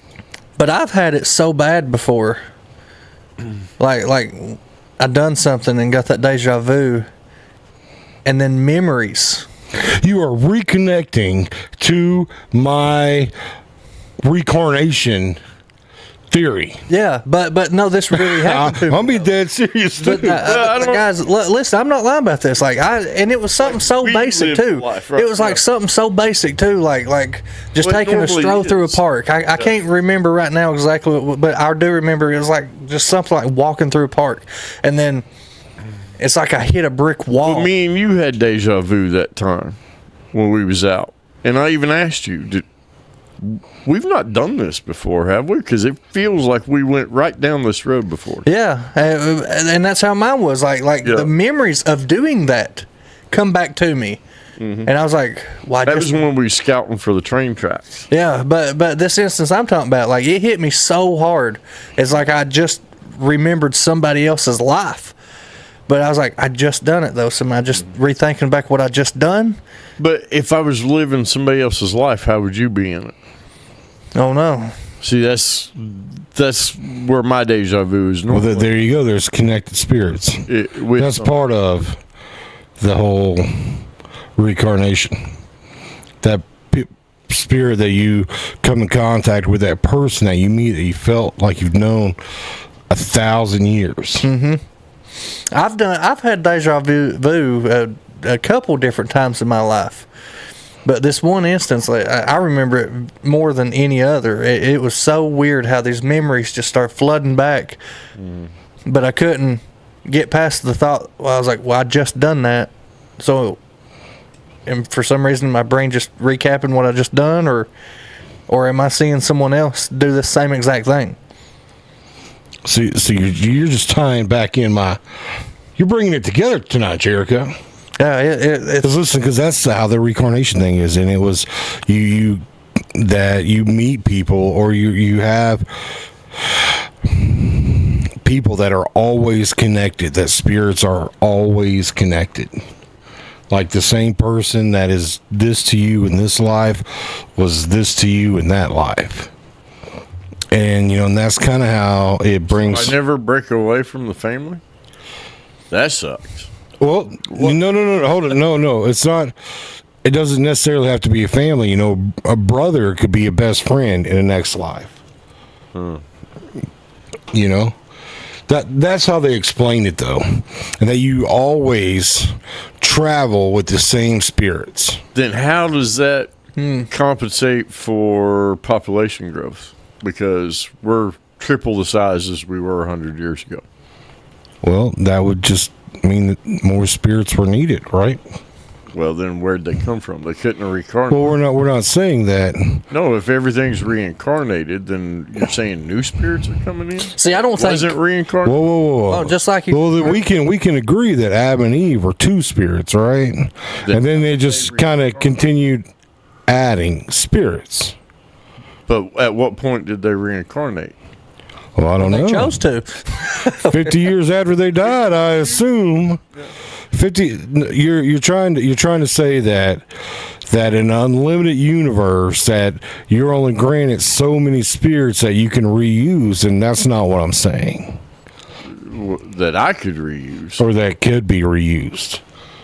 But I've had it so bad before. Like I done something and got that deja vu, and then memories. You are reconnecting to my reincarnation theory. Yeah, but no, this really happened to me. I'll be dead serious too. But, guys, listen, I'm not lying about this. And it was something so we basic live too. life, right? It was like something so basic too, like just Well, it taking a normally stroll through a is. park. I can't remember right now exactly, but I do remember it was like just something like walking through a park, and then it's like I hit a brick wall. Well, me and you had deja vu that time when we was out, and I even asked you, we've not done this before, have we? Because it feels like we went right down this road before. Yeah, and that's how mine was. Like Yeah. the memories of doing that come back to me, and I was like, "Why?" That was when we were scouting for the train tracks. Yeah, but this instance I'm talking about, like it hit me so hard. It's like I just remembered somebody else's life. But I was like, I just done it though. So am I just rethinking back what I just done? But if I was living somebody else's life, how would you be in it? Oh no. See, that's where my deja vu is. Well, Normally. there you go. There's connected spirits. With That's part of the whole reincarnation. That spirit that you come in contact with, that person that you meet, that you felt like you've known 1,000 years. Mm-hmm. I've had deja vu a couple different times in my life, but this one instance, like, I remember it more than any other. It was so weird how these memories just start flooding back, but I couldn't get past the thought. Well, I was like, well, I just done that, so, and for some reason my brain just recapping what I just done, or am I seeing someone else do the same exact thing? So you're just tying back in you're bringing it together tonight, Jericho. Yeah, it's Because that's how the reincarnation thing is, and it was you that you meet people, or you have people that are always connected. That spirits are always connected. Like the same person that is this to you in this life was this to you in that life. And, and that's kind of how it brings... I never break away from the family? That sucks. Well, no, hold it. No, it's not... It doesn't necessarily have to be a family. A brother could be a best friend in the next life. That's how they explain it, though. And that you always travel with the same spirits. Then how does that compensate for population growth? Because we're triple the size as we were 100 years ago. Well, that would just mean that more spirits were needed, right? Well, then where'd they come from? They couldn't have reincarnated. Well, we're not saying that. No, if everything's reincarnated, then you're saying new spirits are coming in? See, I don't think Wasn't reincarnated? Whoa. Oh, just like you. Well, then we can agree that Adam and Eve were two spirits, right? And then they just kind of continued adding spirits. But at what point did they reincarnate? Well, I don't know. They chose to. 50 years after they died, I assume. 50. You're trying to say that in an unlimited universe that you're only granted so many spirits that you can reuse, and that's not what I'm saying. That I could reuse. Or that could be reused.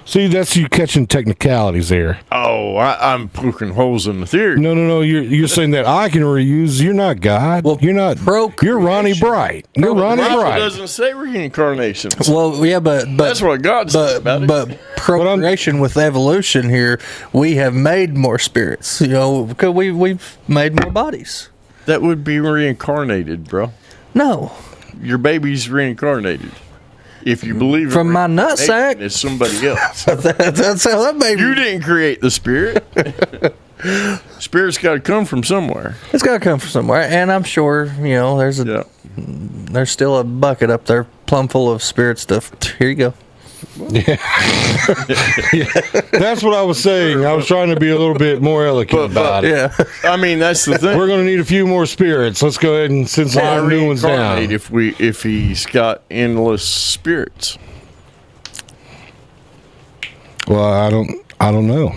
See, that's you catching technicalities there. Oh, I'm poking holes in the theory. No. You're saying that I can reuse. You're not God. Well, you're not. You're Ronnie Bright. You're Ronnie The Bible Bright. doesn't say reincarnation. Well, yeah, but That's what God said about it. But procreation with evolution here, we have made more spirits. Because we've made more bodies. That would be reincarnated, bro. No, Your baby's reincarnated. If you believe From in my reincarnation, nutsack? it's somebody else. that's how that baby. You didn't create the spirit. Spirit's got to come from somewhere. It's got to come from somewhere, and I'm sure there's still a bucket up there plumb full of spirit stuff. Here you go. That's what I was saying. I was trying to be a little bit more eloquent about it. Yeah. I mean, that's the thing. We're going to need a few more spirits. Let's go ahead and send some new ones down. Reincarnate if he's got endless spirits. Well, I don't know.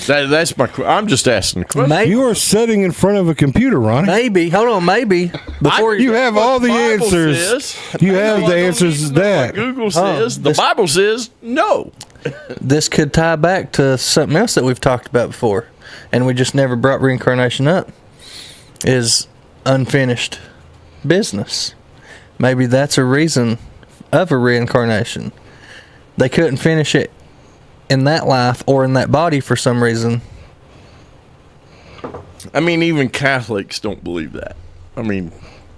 That's my. I'm just asking the question. Maybe. You are sitting in front of a computer, Ronnie. Maybe. Hold on. Maybe. Before You have all the Bible answers. says. You I have know the I don't answers need to to know that. what Google says. The this- Bible says no. this could tie back to something else that we've talked about before, and we just never brought reincarnation up, is unfinished business. Maybe that's a reason of a reincarnation. They couldn't finish it in that life or in that body for some reason. I mean, even Catholics don't believe that. I mean,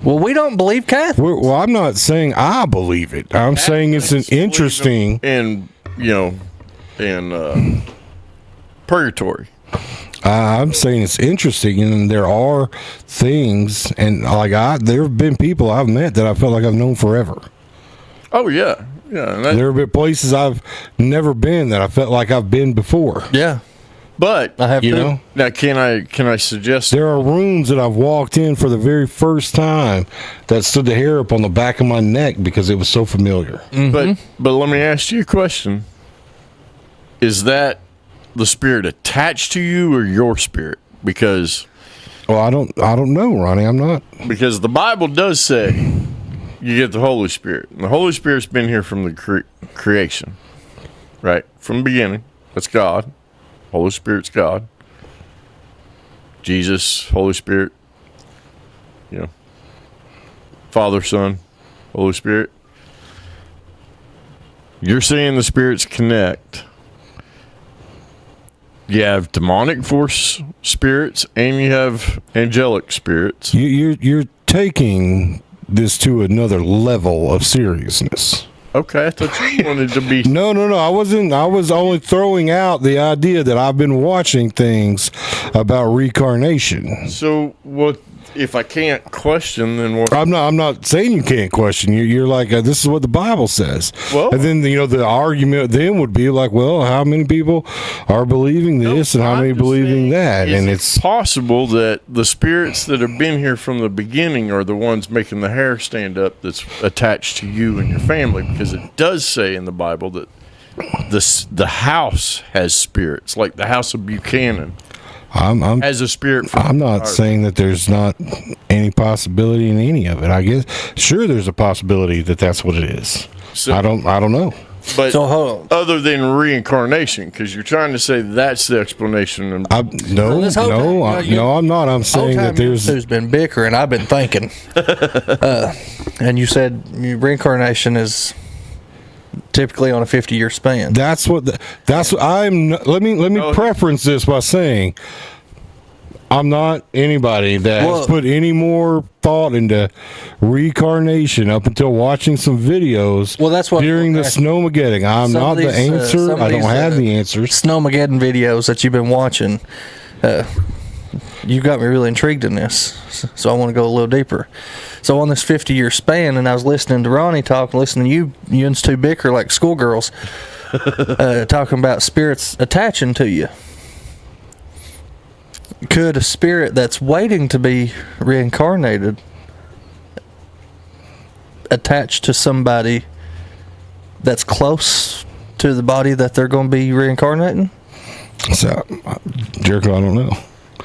Well, we don't believe Catholics. Well, I'm not saying I believe it. I'm saying it's an interesting. in purgatory. I'm saying it's interesting, and there are things, and like there have been people I've met that I felt like I've known forever. Oh yeah, yeah. And There have been places I've never been that I felt like I've been before. Yeah, but I have You too. know, now, can I suggest? there are rooms that I've walked in for the very first time that stood the hair up on the back of my neck because it was so familiar. But let me ask you a question: is that the spirit attached to you or your spirit? Because Well, I don't know, Ronnie. I'm not. the Bible does say you get the Holy Spirit, and the Holy Spirit's been here from the creation, right from the beginning. That's God. Holy Spirit's God. Jesus, Holy Spirit. You know, Father, Son, Holy Spirit. You're saying the spirits connect. You have demonic force spirits and you have angelic spirits. You're taking this to another level of seriousness. Okay, I thought you wanted to be. No. I wasn't. I was only throwing out the idea that I've been watching things about reincarnation. So what if I can't question? Then what? I'm not saying you can't question. You're like this is what the Bible says. Well- and then the argument then would be like, well, how many people are believing this and how I'm many just believing saying, that? is And it it's possible that the spirits that have been here from the beginning are the ones making the hair stand up that's attached to you and your family, because it does say in the Bible that the house has spirits, like the house of Buchanan I'm has a spirit. From I'm not saying that there's not any possibility in any of it. I guess sure there's a possibility that that's what it is. So- I don't know. But So hold on. other than reincarnation, because you're trying to say that's the explanation. And No, this whole time, I'm not. I'm Whole saying time that there's who's been bickering, I've been thinking. And you said reincarnation is typically on a 50-year span. that's what I'm. Let me Oh. preference this by saying I'm not anybody that has Well- put any more thought into reincarnation up until watching some videos. Well, that's what- during the okay. Snowmageddon. I'm Some not of the these, answer. some of I don't these, have the answers. Snowmageddon videos that you've been watching, you got me really intrigued in this. So I want to go a little deeper. So on this 50-year span, and I was listening to Ronnie talk, listening to you and two bicker like schoolgirls, talking about spirits attaching to you. Could a spirit that's waiting to be reincarnated attach to somebody that's close to the body that they're going to be reincarnating? So, Jericho, I don't know.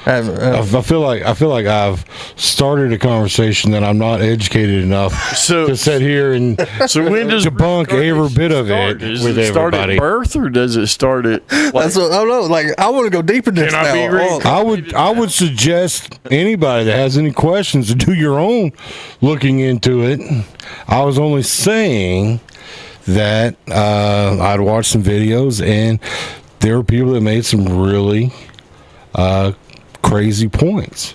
I feel like I've started a conversation that I'm not educated enough So- to sit here and so when does debunk every bit of start? it Does with it start everybody. at birth, or does it start at? Like, That's what, I don't know. Like, I want to go deeper in this Can I be now. reincarnated? I would suggest anybody that has any questions to do your own looking into it. I was only saying that I'd watched some videos and there were people that made some really crazy points,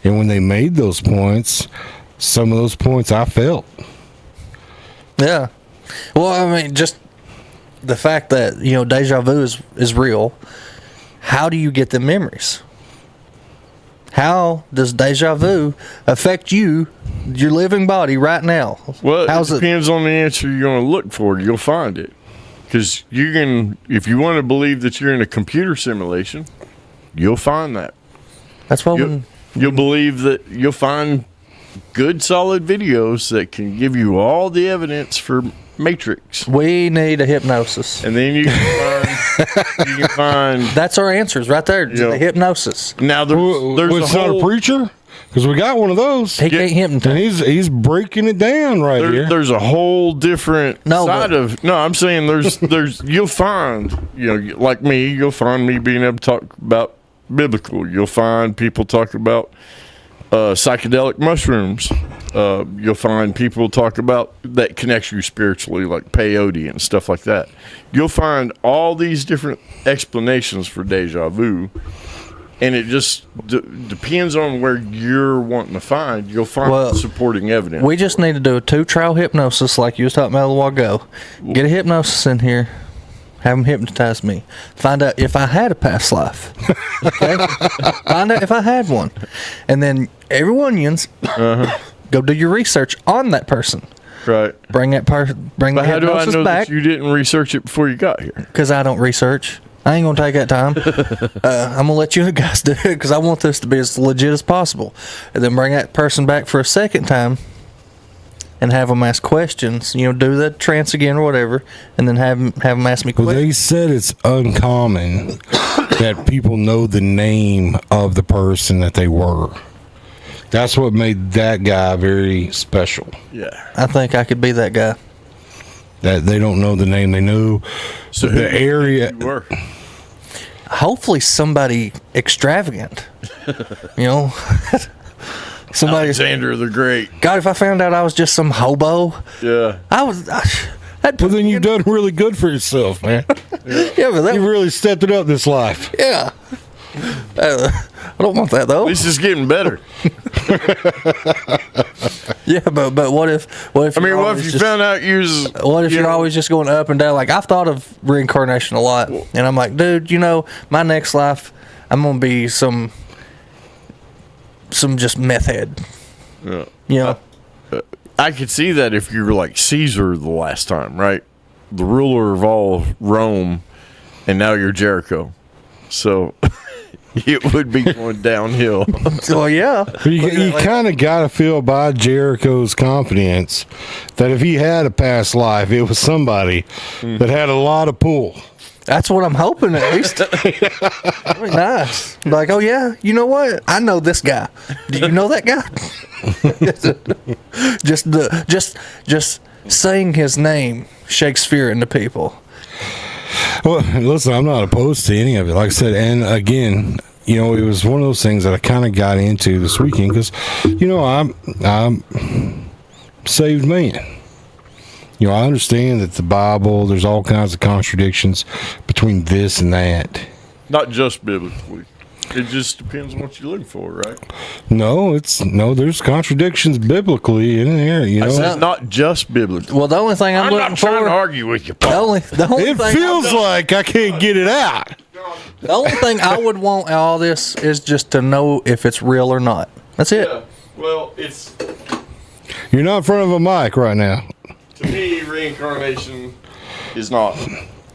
and when they made those points, some of those points I felt. Yeah. Well, I mean, just the fact that, deja vu is real. How do you get the memories? How does deja vu affect you, your living body right now? well, How's it it? depends on the answer you're going to look for. You'll find it, because you can. If you want to believe that you're in a computer simulation, you'll find that. That's what when, You'll believe that you'll find good, solid videos that can give you all the evidence for Matrix, we need a hypnosis. and then you can find. That's our answers right there. Yeah. The hypnosis. Now there's Was a not whole, a preacher? Because we got one of those, He can't and hypnotize. he's breaking it down right here. there's a whole different No, side but- of. No, I'm saying there's you'll find, like me, you'll find me being able to talk about biblical. You'll find people talk about psychedelic mushrooms. You'll find people talk about that connects you spiritually, like peyote and stuff like that. You'll find all these different explanations for deja vu, and it just depends on where you're wanting to find. You'll find Well, supporting evidence. We just need to do a 2-trial hypnosis like you was talking about a little while ago. Get a hypnosis in here. Have them hypnotize me. Find out if I had a past life. Okay? Find out if I had one. And then everyone's go do your research on that person. Right. Bring the But how do I hypnosis know back. that you didn't research it before you got here? Because I don't research. I ain't going to take that time. I'm going to let you guys do it because I want this to be as legit as possible. And then bring that person back for a second time and have them ask questions. You know, do the trance again or whatever, and then have them ask me Well, questions. they said it's uncommon that people know the name of the person that they were. That's what made that guy very special. Yeah. I think I could be that guy. That they don't know the name. They knew So the area. You were. Hopefully somebody extravagant. You know? Somebody. Alexander the Great. God, if I found out I was just some hobo, Yeah. that'd Well, then you've done really good for yourself, man. yeah, but that, You've really stepped it up this life. yeah. I don't want that though. This is getting better. Yeah, but what if? I mean, what if you found out you was... What if you you're know, always just going up and down? Like, I've thought of reincarnation a lot, and I'm like, dude, you know, my next life, I'm gonna be some just meth head. Yeah. You know, I could see that if you were like Caesar the last time, right? The ruler of all Rome, and now you're Jericho. So it would be going downhill. well, yeah. You kind of got to feel by Jericho's confidence that if he had a past life, it was somebody that had a lot of pull. That's what I'm hoping at least. That'd be nice. Like, oh yeah, you know what? I know this guy. Do you know that guy? just saying his name shakes fear into people. Well, listen, I'm not opposed to any of it. Like I said, and again, you know, it was one of those things that I kind of got into this weekend because, you know, I'm saved man. You know, I understand that the Bible, there's all kinds of contradictions between this and that. Not just biblically. It just depends on what you're looking for, right? No, there's contradictions biblically in there, you I know. said not just biblically. Well, the only thing I'm, I'm looking not trying for, to argue with you, the Paul. only It thing feels like I can't get it out. the only thing I would want out of all this is just to know if it's real or not. That's it. Yeah, well, it's... You're not in front of a mic right now. To me, reincarnation is not...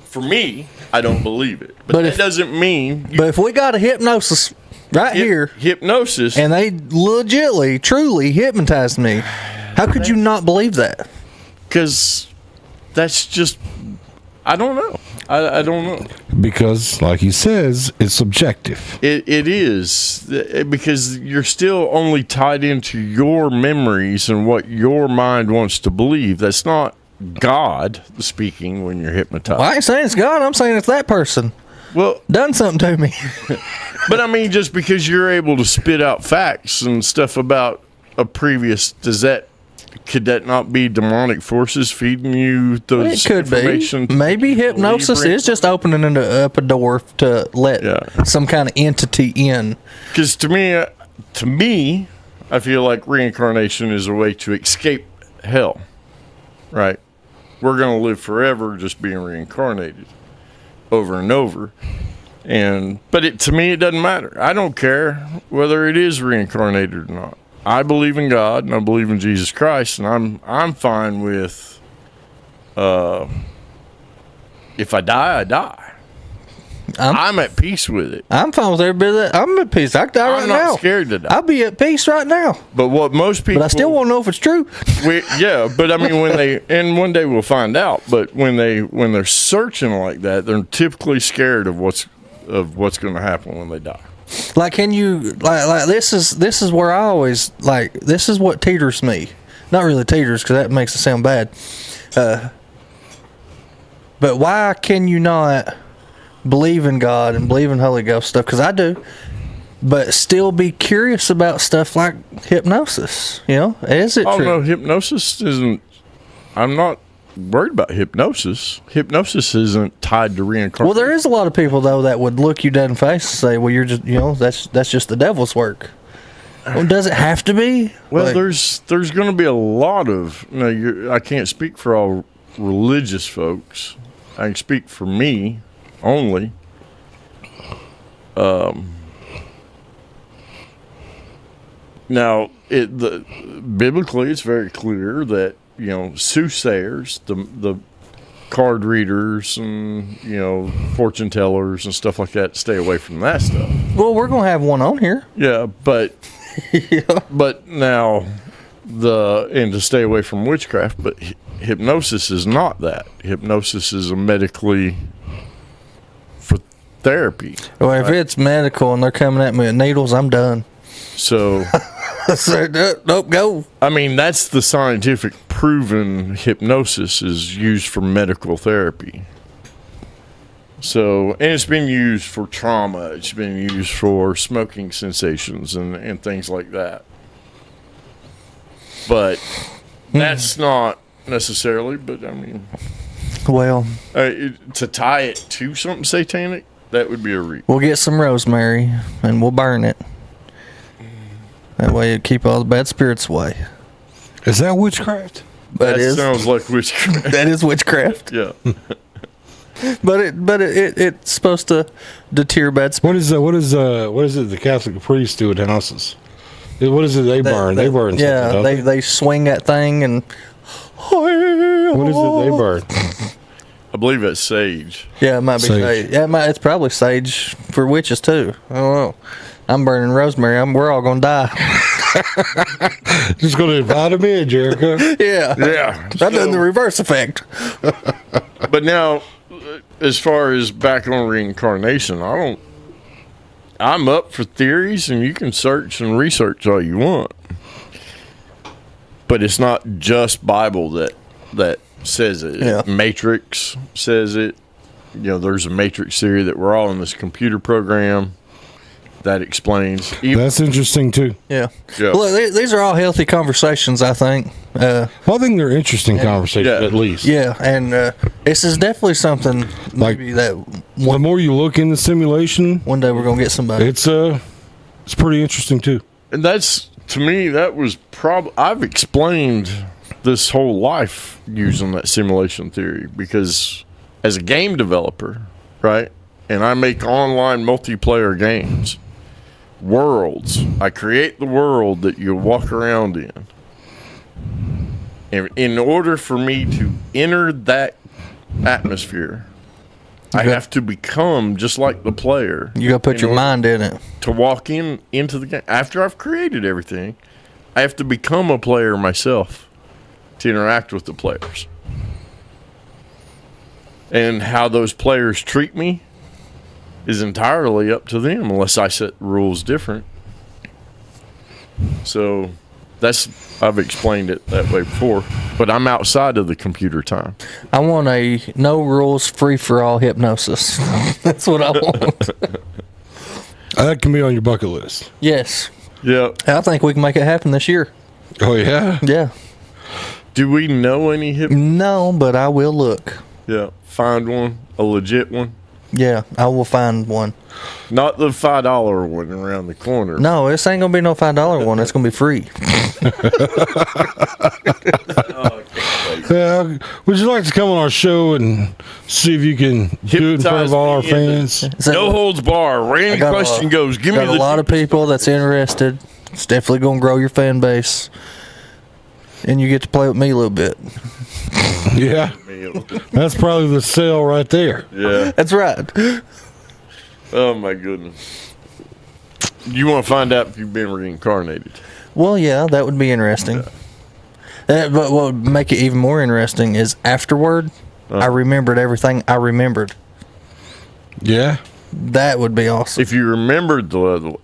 For me, I don't believe it. But if- that doesn't mean... But if we got a hypnosis right here, Hypnosis... and they legitly, truly hypnotized me, how could you not believe that? Because that's just... I don't know. I don't know. Because, like he says, it's subjective. It is, because you're still only tied into your memories and what your mind wants to believe. That's not God speaking when you're hypnotized. Well, I ain't saying it's God. I'm saying it's that person Well, done something to me. but I mean, just because you're able to spit out facts and stuff about a previous, could that not be demonic forces feeding you those It could be. information? Maybe hypnosis is just opening up a door to let some kind of entity in. Because to me, I feel like reincarnation is a way to escape hell. Right? We're going to live forever just being reincarnated over and over. But to me, it doesn't matter. I don't care whether it is reincarnated or not. I believe in God and I believe in Jesus Christ, and I'm fine with if I die, I die. I'm at peace with it. I'm fine with every bit of that. I'm at peace. I could die right I'm now. not scared to die. I'll be at peace right now. But what most people, But I still want to know if it's true. But I mean, and one day we'll find out. But when they're searching like that, they're typically scared of what's going to happen when they die. Like, can you like this is where I always like this is what teeters me. Not really teeters because that makes it sound bad. But why can you not believe in God and believe in Holy Ghost stuff? Because I do, but still be curious about stuff like hypnosis. You know, is it Oh true? no, hypnosis isn't. I'm not worried about hypnosis. Hypnosis isn't tied to reincarnation. Well, there is a lot of people though that would look you dead in the face and say, "Well, you're just that's just the devil's work." Well, does it have to be? Well, Like, there's going to be a lot of. I can't speak for all religious folks, I can speak for me only. Now, biblically, it's very clear that soothsayers, the card readers, and fortune tellers and stuff like that, stay away from that stuff. Well, we're gonna have one on here. Yeah, but but now and to stay away from witchcraft, but hypnosis is not that. Hypnosis is a medically for therapy. Well, if it's medical and they're coming at me with needles, I'm done. So, Nope, go. I mean, that's the scientific proven hypnosis is used for medical therapy. So, and it's been used for trauma. It's been used for smoking sensations and things like that. But that's not necessarily, but I mean, Well, to tie it to something satanic, that would be a reach. we'll get some rosemary and we'll burn it. That way it'll keep all the bad spirits away. Is that witchcraft? That sounds like witchcraft. That is witchcraft. Yeah. But it's supposed to deter bad spirits. What is it the Catholic priests do at houses? What is it they burn? They burn something. Yeah, don't they swing that thing and. What is it they burn? I believe that's sage. Yeah, it might be Sage. sage. Yeah, it's probably sage for witches too. I don't know. I'm burning rosemary. We're all gonna die. Just gonna invite him in, Jericho. Yeah, Yeah. that does the reverse effect. But now, as far as back on reincarnation, I'm up for theories, and you can search and research all you want. But it's not just Bible that says it. Yeah. Matrix says it. There's a matrix theory that we're all in this computer program that explains. That's interesting too. Yeah. Yeah. Well, these are all healthy conversations, I think. Well, I think they're interesting conversations Yeah. at least. Yeah, and this is definitely something maybe that The more you look into simulation, one day we're gonna get somebody. it's pretty interesting too. And that's, to me, that was I've explained this whole life using that simulation theory, because as a game developer, right, and I make online multiplayer games, worlds, I create the world that you walk around in. And in order for me to enter that atmosphere, I have to become just like the player. You gotta put in your order mind in it. to walk into the game. After I've created everything, I have to become a player myself to interact with the players. And how those players treat me is entirely up to them, unless I set rules different. So I've explained it that way before, but I'm outside of the computer time. I want a no rules, free for all hypnosis. That's what I want. That can be on your bucket list. Yes, Yeah. I think we can make it happen this year. Oh yeah. Yeah. Do we know any No, but I will look. Yeah. Find one, a legit one. Yeah, I will find one. Not the $5 one around the corner. No, this ain't gonna be no $5 one. It's gonna be free. Yeah. Would you like to come on our show and see if you can do it in front of all our fans? No holds bar. Randy got a- question goes. Give me Got the a lot of people that's interested. It's definitely gonna grow your fan base, and you get to play with me a little bit. Yeah. That's probably the sale right there. Yeah. That's right. Oh my goodness. You want to find out if you've been reincarnated? Well, yeah, that would be interesting. But what would make it even more interesting is afterward, I remembered everything I remembered. Yeah. That would be awesome. If you remembered what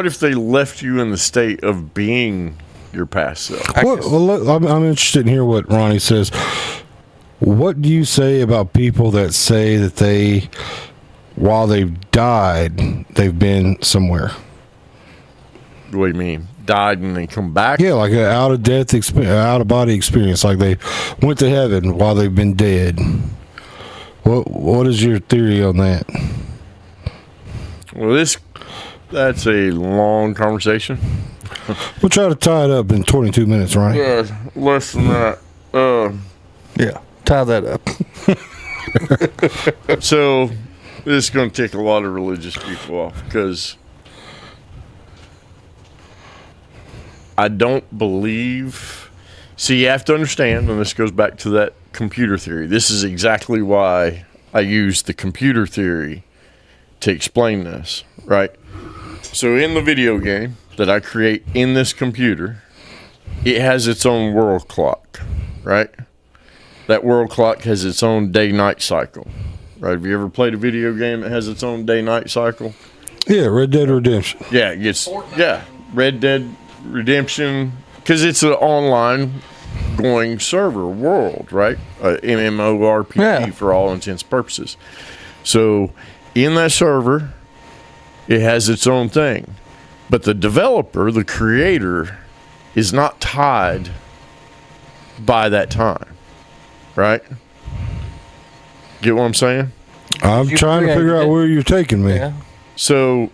if they left you in the state of being your past self? I'm interested in hear what Ronnie says. What do you say about people that say that while they've died, they've been somewhere? What do you mean? Died and they come back? Yeah, like an out of body experience, like they went to heaven while they've been dead. What is your theory on that? Well, that's a long conversation. We'll try to tie it up in 22 minutes, right? Yeah, less than that. Yeah. Tie that up. So this is going to tick a lot of religious people off because I don't believe. See, you have to understand, and this goes back to that computer theory. This is exactly why I use the computer theory to explain this, right? So in the video game that I create in this computer, it has its own world clock, right? That world clock has its own day-night cycle, right? Have you ever played a video game that has its own day-night cycle? Yeah, Red Dead Redemption. Yeah, it gets Red Dead Redemption, because it's an online going server world, right? MMORPG Yeah. for all intents and purposes. So in that server, it has its own thing. But the developer, the creator, is not tied by that time, right? Get what I'm saying? I'm You trying to figure created out it. where you're taking me. Yeah. So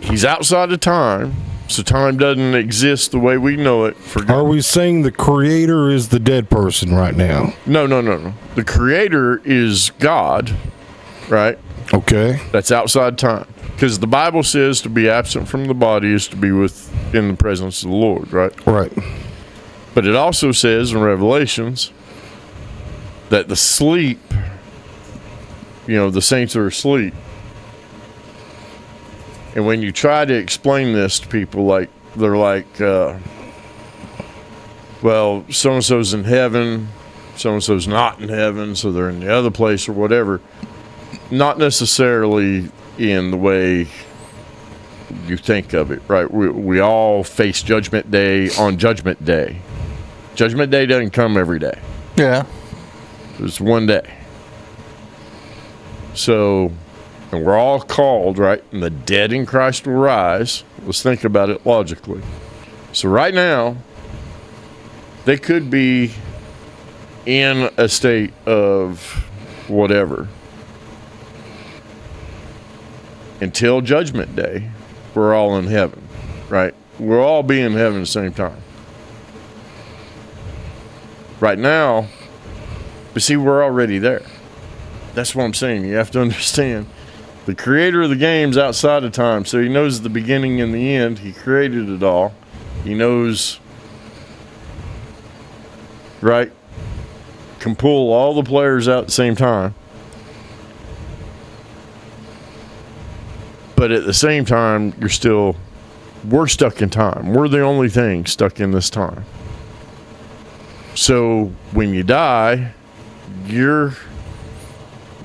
he's outside of time, so time doesn't exist the way we know it. Are we saying the creator is the dead person right now? No. The creator is God, right? Okay. That's outside time. Because the Bible says to be absent from the body is to be in the presence of the Lord, right? Right. But it also says in Revelations that the sleep, the saints are asleep. And when you try to explain this to people, they're like, well, so-and-so's in heaven, so-and-so's not in heaven, so they're in the other place or whatever. Not necessarily in the way you think of it, right? We all face Judgment Day on Judgment Day. Judgment Day doesn't come every day. Yeah. It's one day. So, and we're all called, right? And the dead in Christ will rise. Let's think about it logically. So right now, they could be in a state of whatever. Until Judgment Day, we're all in heaven, right? We'll all be in heaven at the same time. Right now, but see, we're already there. That's what I'm saying. You have to understand. The creator of the game's outside of time, so he knows the beginning and the end. He created it all. He knows, right? Can pull all the players out at the same time. But at the same time, we're stuck in time. We're the only thing stuck in this time. So when you die, you're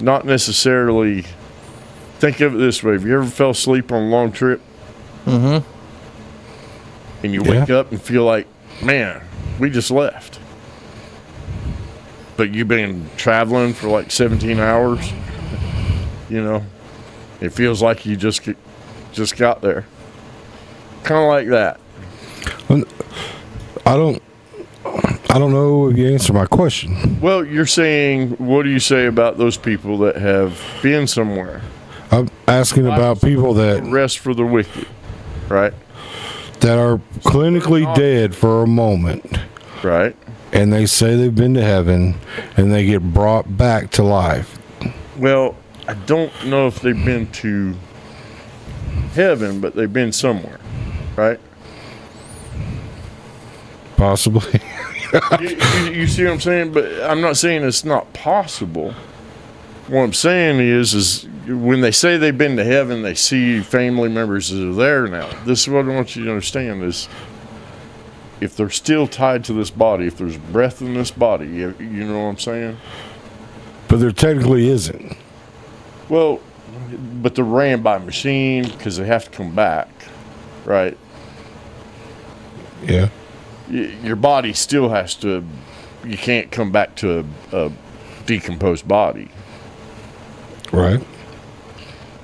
not necessarily, think of it this way. Have you ever fell asleep on a long trip? Mm-hmm. And you wake up and feel like, man, we just left. But you've been traveling for like 17 hours, It feels like you just got there. Kind of like that. I don't know if you answered my question. Well, you're saying, what do you say about those people that have been somewhere? I'm asking about people that Rest for the wicked, right? are clinically dead for a moment, Right. and they say they've been to heaven, and they get brought back to life. Well, I don't know if they've been to heaven, but they've been somewhere, right? Possibly. You see what I'm saying? But I'm not saying it's not possible. What I'm saying is when they say they've been to heaven, they see family members that are there now. This is what I want you to understand is if they're still tied to this body, if there's breath in this body, you know what I'm saying? But there technically isn't. Well, but they're ran by machine because they have to come back, right? Yeah. Your body still has to, you can't come back to a decomposed body. Right.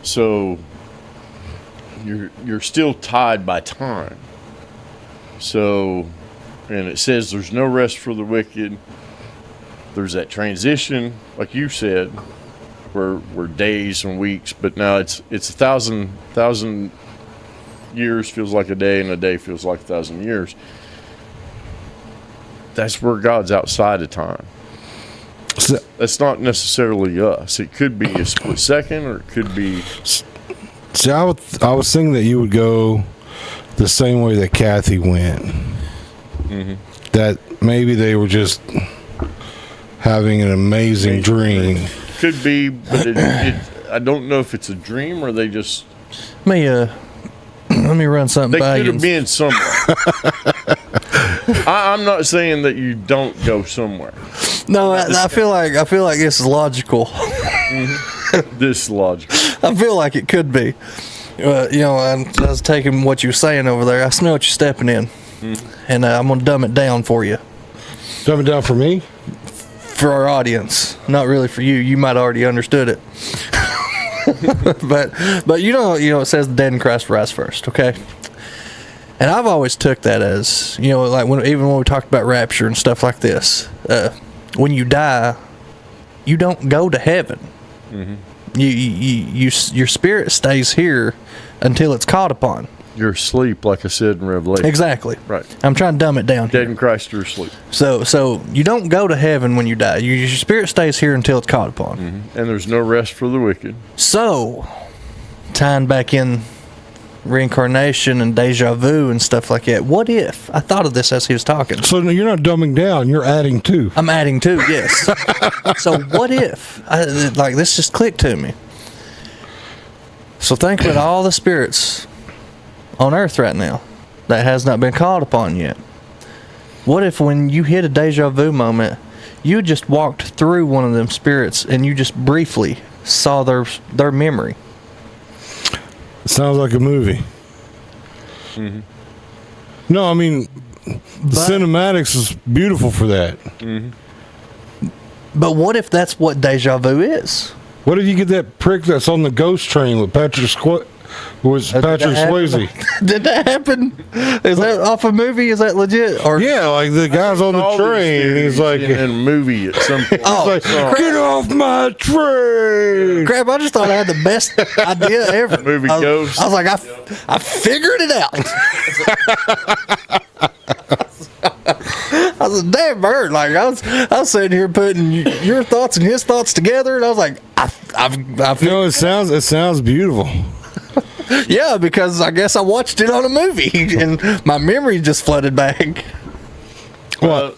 So you're still tied by time. So, and it says there's no rest for the wicked. There's that transition, like you said, where days and weeks, but now it's 1,000 years feels like a day, and a day feels like 1,000 years. That's where God's outside of time. That's not necessarily us. It could be a split second, or it could be. See, I was thinking that you would go the same way that Kathy went. That maybe they were just having an amazing dream. Could be, but I don't know if it's a dream or they just. Let me run something They by could you. have been somewhere. I'm not saying that you don't go somewhere. No, I feel like this is logical. This logical. I feel like it could be. I was taking what you were saying over there. I smell what you're stepping in, and I'm gonna dumb it down for you, Dumb it down for me. for our audience. Not really for you. You might already understood it. but it says the dead in Christ rise first. Okay. And I've always took that as, like even when we talked about rapture and stuff like this, when you die, you don't go to heaven. Your spirit stays here until it's caught upon. You're asleep, like I said in Revelation. Exactly. Right. I'm trying to dumb it down Dead here. in Christ, you're asleep. So you don't go to heaven when you die. Your spirit stays here until it's caught upon. And there's no rest for the wicked. So, tying back in reincarnation and deja vu and stuff like that, what if, I thought of this as he was talking. So no, you're not dumbing down. You're adding to. I'm adding to, yes. So what if, this just clicked to me. So think about all the spirits on earth right now that has not been called upon yet. What if when you hit a deja vu moment, you just walked through one of them spirits and you just briefly saw their memory? It sounds like a movie. No, I mean, the cinematics is beautiful for that. But what if that's what deja vu is? What if you get that prick that's on the ghost train with Patrick Swayze? Did that happen? Is that off a movie? Is that legit? Or Yeah, like the guy's on the All these train. And he's dudes like, in a movie at some point. Oh, like, get off my train. crap! I just thought I had the best idea ever. Movie I was, Ghost. I was like, I figured it out. I was a damn bird. Like I was sitting here putting your thoughts and his thoughts together, and I was like, No, it sounds beautiful. yeah, because I guess I watched it on a movie, and my memory just flooded back. Well,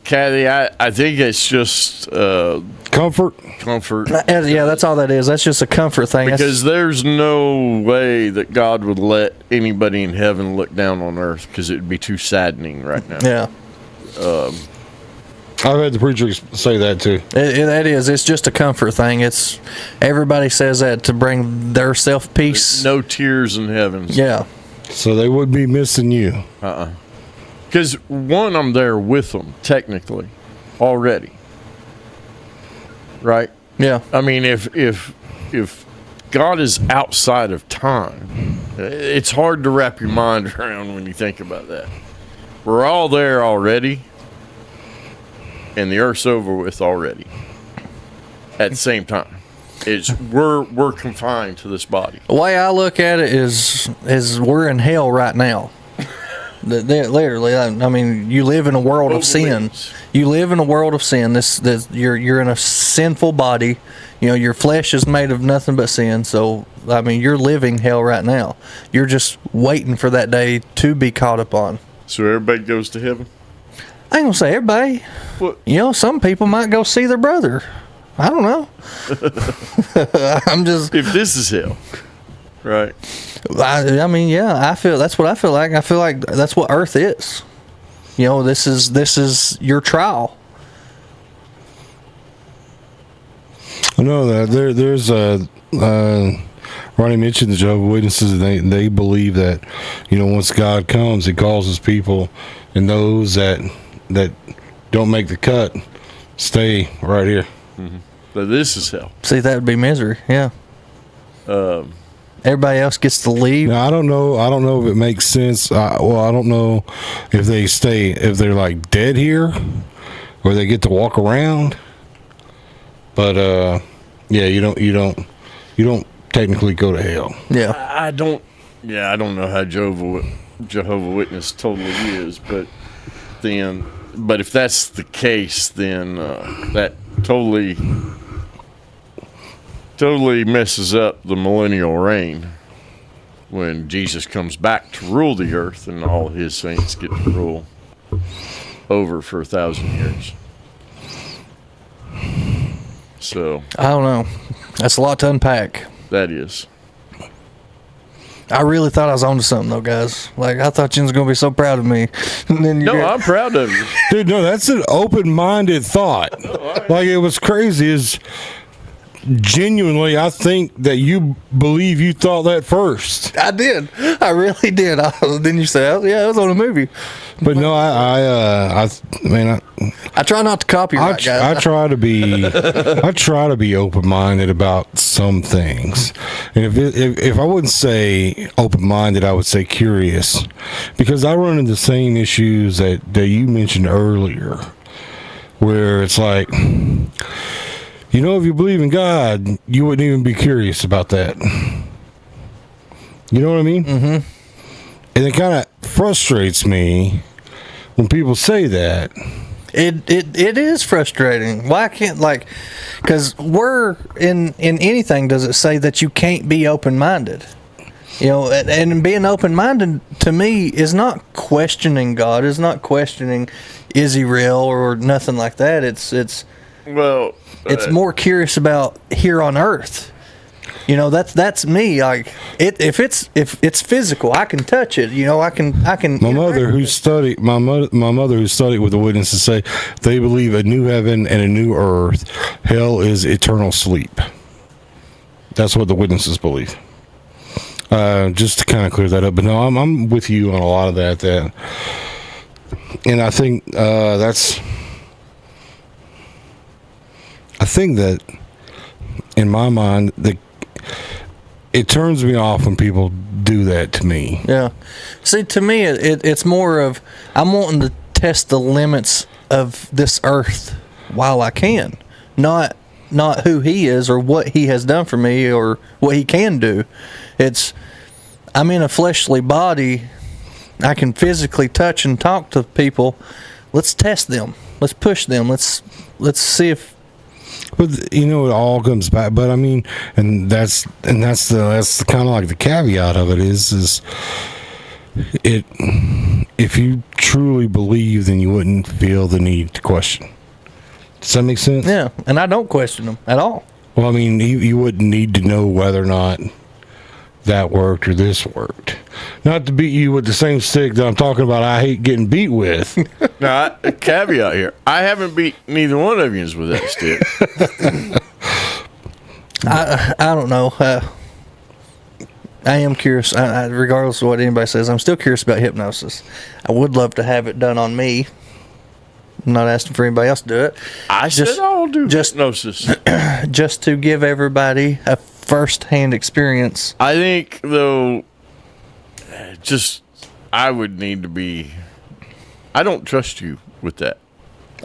Kathy, I think it's just Comfort. comfort. Yeah, that's all that is. That's just a comfort thing. Because there's no way that God would let anybody in heaven look down on earth, because it would be too saddening right now. Yeah. I've had the preacher say that too. That is. It's just a comfort thing. It's everybody says that to bring their self peace. No tears in heaven. Yeah. So they would be missing you. Because one, I'm there with them technically already. Right. Yeah. I mean, if God is outside of time, it's hard to wrap your mind around when you think about that. We're all there already, and the earth's over with already. At the same time, we're confined to this body. The way I look at it is we're in hell right now. Literally, I mean, you live in a world of sin. You live in a world of sin. You're in a sinful body. Your flesh is made of nothing but sin. So, I mean, you're living hell right now. You're just waiting for that day to be caught upon. So everybody goes to heaven? I ain't gonna say everybody. What? Some people might go see their brother. I don't know. I'm just. If this is hell, right? I mean, yeah. That's what I feel like. I feel like that's what Earth is. This is your trial. I know that there's Ronnie mentioned the Jehovah's Witnesses, and they believe that once God comes, He calls His people, and those that don't make the cut stay right here. But this is hell. See, that would be misery. Yeah. Everybody else gets to leave. Now I don't know if it makes sense. I don't know if they're like dead here, or they get to walk around. But yeah, you don't technically go to hell. Yeah. I don't know how Jehovah Witness totally is, but if that's the case, then that totally messes up the millennial reign when Jesus comes back to rule the earth and all his saints get to rule over for 1,000 years. So I don't know. That's a lot to unpack. that is. I really thought I was onto something, though, guys. Like, I thought you was going to be so proud of me. And then you No, I'm proud of you. Dude, no, that's an open-minded thought. Like, it was crazy is genuinely, I think that you believe you thought that first. I did. I really did. Then you said, yeah, it was on a movie. But no, I try not to copyright, guys. I try to be open-minded about some things, and if I wouldn't say open-minded, I would say curious, because I run into the same issues that you mentioned earlier, where it's like, you know, if you believe in God, you wouldn't even be curious about that. You know what I mean? Mm-hmm. And it kind of frustrates me when people say that. It is frustrating. Why can't, like, because we're in anything, does it say that you can't be open-minded? You know, and being open-minded to me is not questioning God, is not questioning is he real or nothing like that. It's more curious about here on earth. You know, that's me. Like, if it's physical, I can touch it. You know, I can. My mother who studied with the witnesses say they believe a new heaven and a new earth. Hell is eternal sleep. That's what the witnesses believe. Just to kind of clear that up, but no, I'm with you on a lot of that. And I think that's. I think that in my mind it turns me off when people do that to me. Yeah. See, to me, it's more of I'm wanting to test the limits of this earth while I can, not who he is or what he has done for me or what he can do. I'm in a fleshly body. I can physically touch and talk to people. Let's test them. Let's push them. Let's see if. But you know, it all comes back. But I mean, and that's kind of like the caveat of it is it. If you truly believe, then you wouldn't feel the need to question. Does that make sense? Yeah, and I don't question them at all. Well, I mean, you wouldn't need to know whether or not that worked or this worked. Not to beat you with the same stick that I'm talking about. I hate getting beat with. Now, a caveat here. I haven't beat neither one of you with that stick. I don't know. I am curious. Regardless of what anybody says, I'm still curious about hypnosis. I would love to have it done on me. I'm not asking for anybody else to do it. I said I'll do hypnosis. Just to give everybody a first-hand experience. I think, though, I would need to be. I don't trust you with that.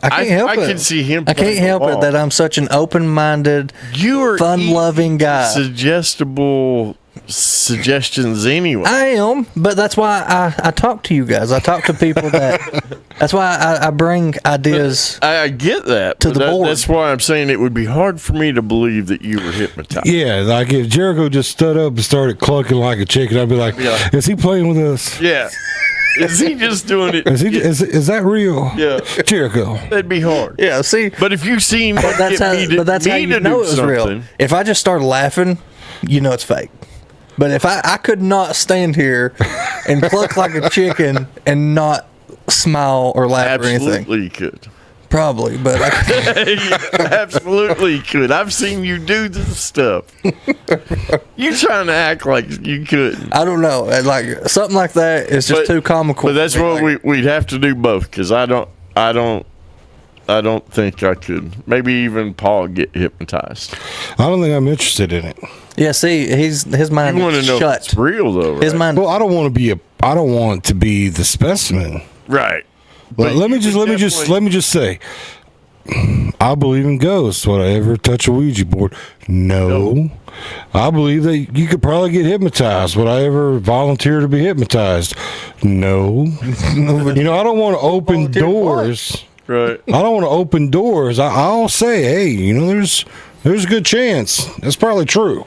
I can't help it. I can see him. I can't help it that I'm such an open-minded, fun-loving guy. Suggestible suggestions anyway. I am, but that's why I talk to you guys. I talk to people that's why I bring ideas. I get that to the board. That's why I'm saying it would be hard for me to believe that you were hypnotized. Yeah, like if Jericho just stood up and started clucking like a chicken, I'd be like, "Is he playing with us? Yeah, is he just doing it? Is that real? Yeah, Jericho. That'd be hard. Yeah, see, but if you seen, that's how you know it was real. If I just started laughing, you know it's fake. But if I could not stand here and cluck like a chicken and not smile or laugh or anything. Absolutely could. Probably, but I could. Absolutely could. I've seen you do this stuff. You trying to act like you couldn't. I don't know. Like something like that is just too comical. But that's what we'd have to do both, because I don't think I could. Maybe even Paul get hypnotized. I don't think I'm interested in it. Yeah, see, his mind you is know shut. If it's real though, right? His mind. Well, I don't want to be the specimen. Right. But let me just say, I believe in ghosts. Would I ever touch a Ouija board? No. I believe that you could probably get hypnotized. Would I ever volunteer to be hypnotized? No. You know, I don't want to open doors. Right. I don't want to open doors. I'll say, hey, there's a good chance. That's probably true.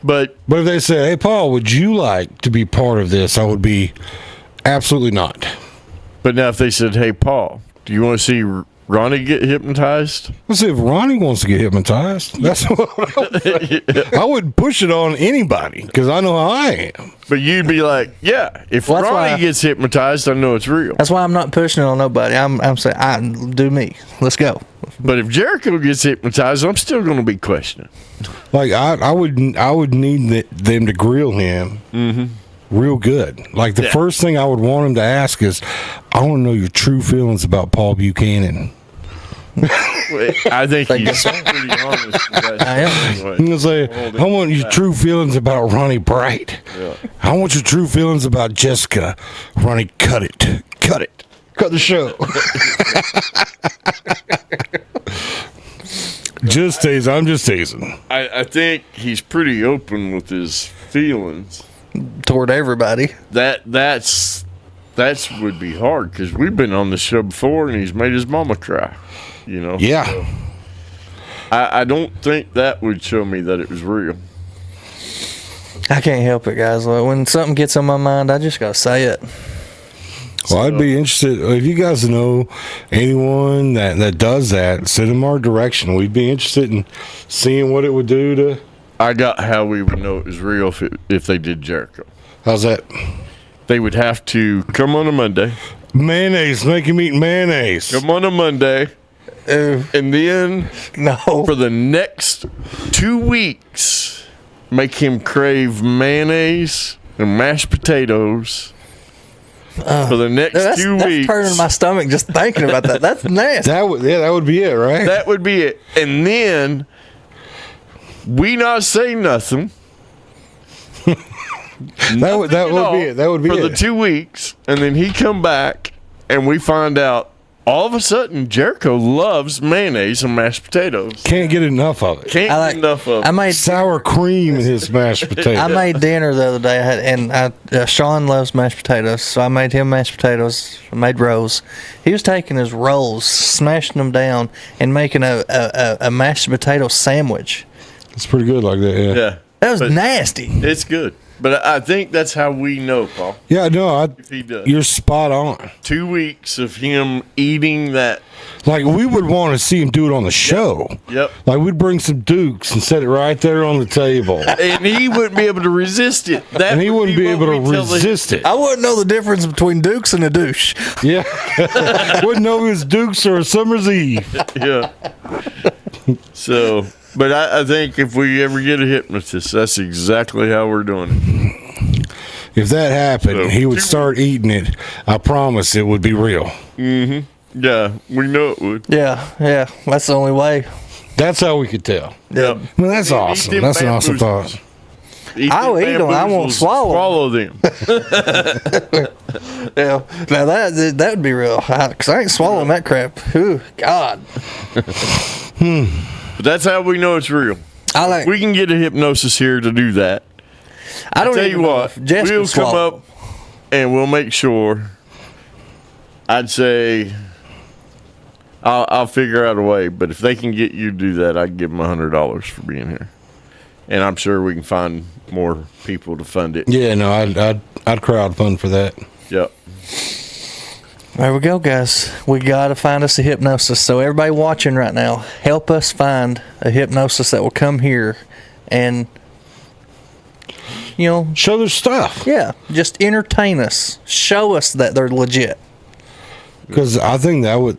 But But if they say, hey, Paul, would you like to be part of this? I would be absolutely not. now if they said, hey, Paul, do you want to see Ronnie get hypnotized? Let's see if Ronnie wants to get hypnotized. That's what I wouldn't push it on anybody because I know how I am. But you'd be like, yeah, if Well, that's Ronnie why- gets hypnotized, I know it's real. That's why I'm not pushing it on nobody. I'm saying, do me. Let's go. But if Jericho gets hypnotized, I'm still going to be questioning. Like I would need them to grill him real good. Like the first thing I would want him to ask is, I want to know your true feelings about Paul Buchanan. I think he's pretty honest. With that. I am. Anyway. I'm gonna say, I want your true feelings about Ronnie Bright. Yeah. I want your true feelings about Jessica. Ronnie, cut it. Cut the show. Just teasing. I'm just teasing. I think he's pretty open with his feelings. Toward everybody. That's would be hard because we've been on the show before and he's made his mama cry. Yeah. So I don't think that would show me that it was real. I can't help it, guys. When something gets on my mind, I just gotta say it. Well, I'd be interested if you guys know anyone that does that. Send them our direction. We'd be interested in seeing what it would do to. I got how we would know it was real if they did Jericho. How's that? They would have to come on a Monday. Mayonnaise. Make him eat mayonnaise. Come on a Monday. And then No. for the next 2 weeks, make him crave mayonnaise and mashed potatoes. For the next That's 2 weeks. turning my stomach just thinking about that. That's nasty. That would be it, right? That would be it. And then we not say nothing. that would be it. That would be for it. the 2 weeks, and then he come back, and we find out all of a sudden Jericho loves mayonnaise and mashed potatoes. Can't get enough of it. Can't get enough of I it. made Sour cream in his mashed potato. I made dinner the other day, and Sean loves mashed potatoes, so I made him mashed potatoes. I made rolls. He was taking his rolls, smashing them down, and making a mashed potato sandwich. It's pretty good like that. Yeah. Yeah, That was But nasty. it's good. But I think that's how we know, Paul. Yeah. No, If he does. you're spot on. 2 weeks of him eating that. Like we would want to see him do it on the show. Yep. Like we'd bring some Dukes and set it right there on the table, And he wouldn't be able to resist it. That and he would wouldn't be what able to we tell the- resist it. I wouldn't know the difference between Dukes and a douche. Yeah. Wouldn't know if it was Dukes or a summer's eve. Yeah. So, but I think if we ever get a hypnotist, that's exactly how we're doing it. If that happened, So, he would start eating it. I promise it would be real. Yeah, we know it would. Yeah, that's the only way. That's how we could tell. Yep. I mean, that's Eat awesome. them That's an awesome bamboozles. thought. I'll them eat 'em, I won't bamboozles, swallow them. Yeah, now that would be real. Cause I ain't swallowing that crap. Ooh, God. But that's how we know it's real. I like. We can get a hypnosis here to do that. I don't Tell even you know what, if Jess we'll can come swallow. up and we'll make sure. I'd say I'll figure out a way, but if they can get you to do that, I'd give them $100 for being here, and I'm sure we can find more people to fund it. Yeah, no, I'd crowdfund for that. Yep. There we go, guys. We gotta find us a hypnosis. So everybody watching right now, help us find a hypnosis that will come here and, Show their stuff. yeah, just entertain us. Show us that they're legit. Because I think that would,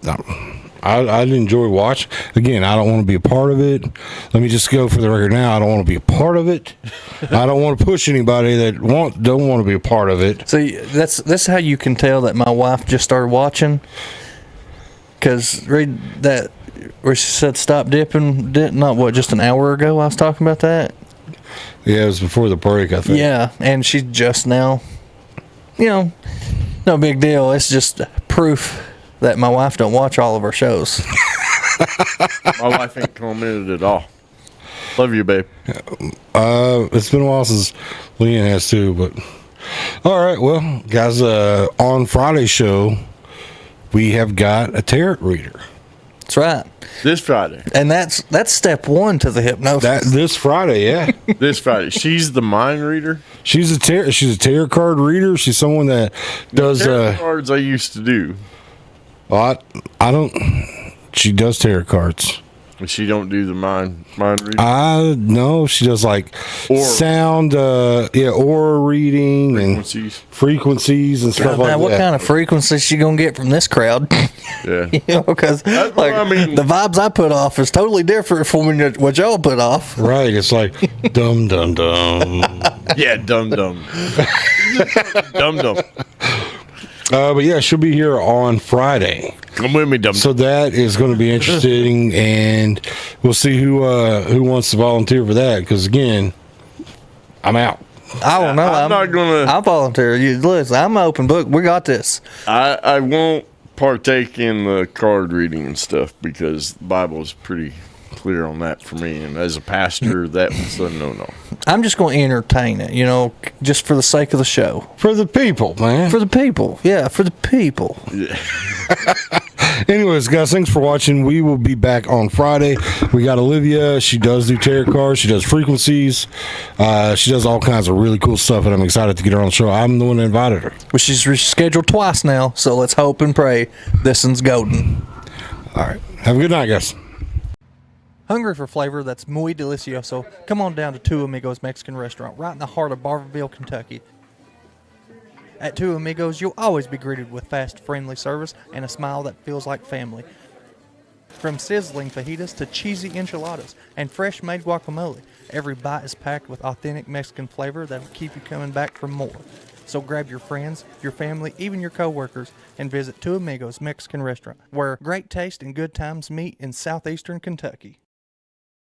I'd enjoy watching. Again, I don't want to be a part of it. Let me just go for the record now. I don't want to be a part of it. I don't want to push anybody that don't want to be a part of it. See, that's how you can tell that my wife just started watching. Because read that where she said stop dipping. Just an hour ago I was talking about that. Yeah, it was before the break, I think. Yeah, and she's just now, no big deal. It's just proof that my wife don't watch all of our shows. My wife ain't commented at all. Love you, babe. It's been a while since Leanne has too, but all right. Well, guys, on Friday's show, we have got a tarot reader. That's right. This Friday. And that's step one to the hypnosis. That this Friday, yeah. This Friday. She's the mind reader. She's a tarot card reader. She's someone that does Tarot cards I used to do. I don't. She does tarot cards. But she don't do the mind reading. No, she does like Aura. sound, aura reading and frequencies and stuff like now, that. what kind of frequencies she gonna get from this crowd? Yeah. You know, because That's like what I mean. the vibes I put off is totally different from what y'all put off. Right, it's like dum dum dum. Yeah, dum dum. Dum dum. But yeah, she'll be here on Friday. Come with me, dum dum. So that is going to be interesting, and we'll see who wants to volunteer for that. Because again, I'm out. I don't know. I'm not gonna. I'll volunteer. You listen. I'm an open book. We got this. I won't partake in the card reading and stuff because the Bible is pretty clear on that for me. And as a pastor, that was a no. I'm just going to entertain it. You know, just for the sake of the show. For the people, man. For the people. Yeah, for the people. Yeah. Anyways, guys, thanks for watching. We will be back on Friday. We got Olivia. She does do tarot cards. She does frequencies. She does all kinds of really cool stuff, and I'm excited to get her on the show. I'm the one that invited her. Well, she's rescheduled twice now, so let's hope and pray this one's golden. All right. Have a good night, guys. Hungry for flavor that's muy delicioso? Come on down to Two Amigos Mexican Restaurant, right in the heart of Barberville, Kentucky. At Two Amigos, you'll always be greeted with fast, friendly service and a smile that feels like family. From sizzling fajitas to cheesy enchiladas and fresh-made guacamole, every bite is packed with authentic Mexican flavor that'll keep you coming back for more. So grab your friends, your family, even your co-workers, and visit Two Amigos Mexican Restaurant, where great taste and good times meet in southeastern Kentucky.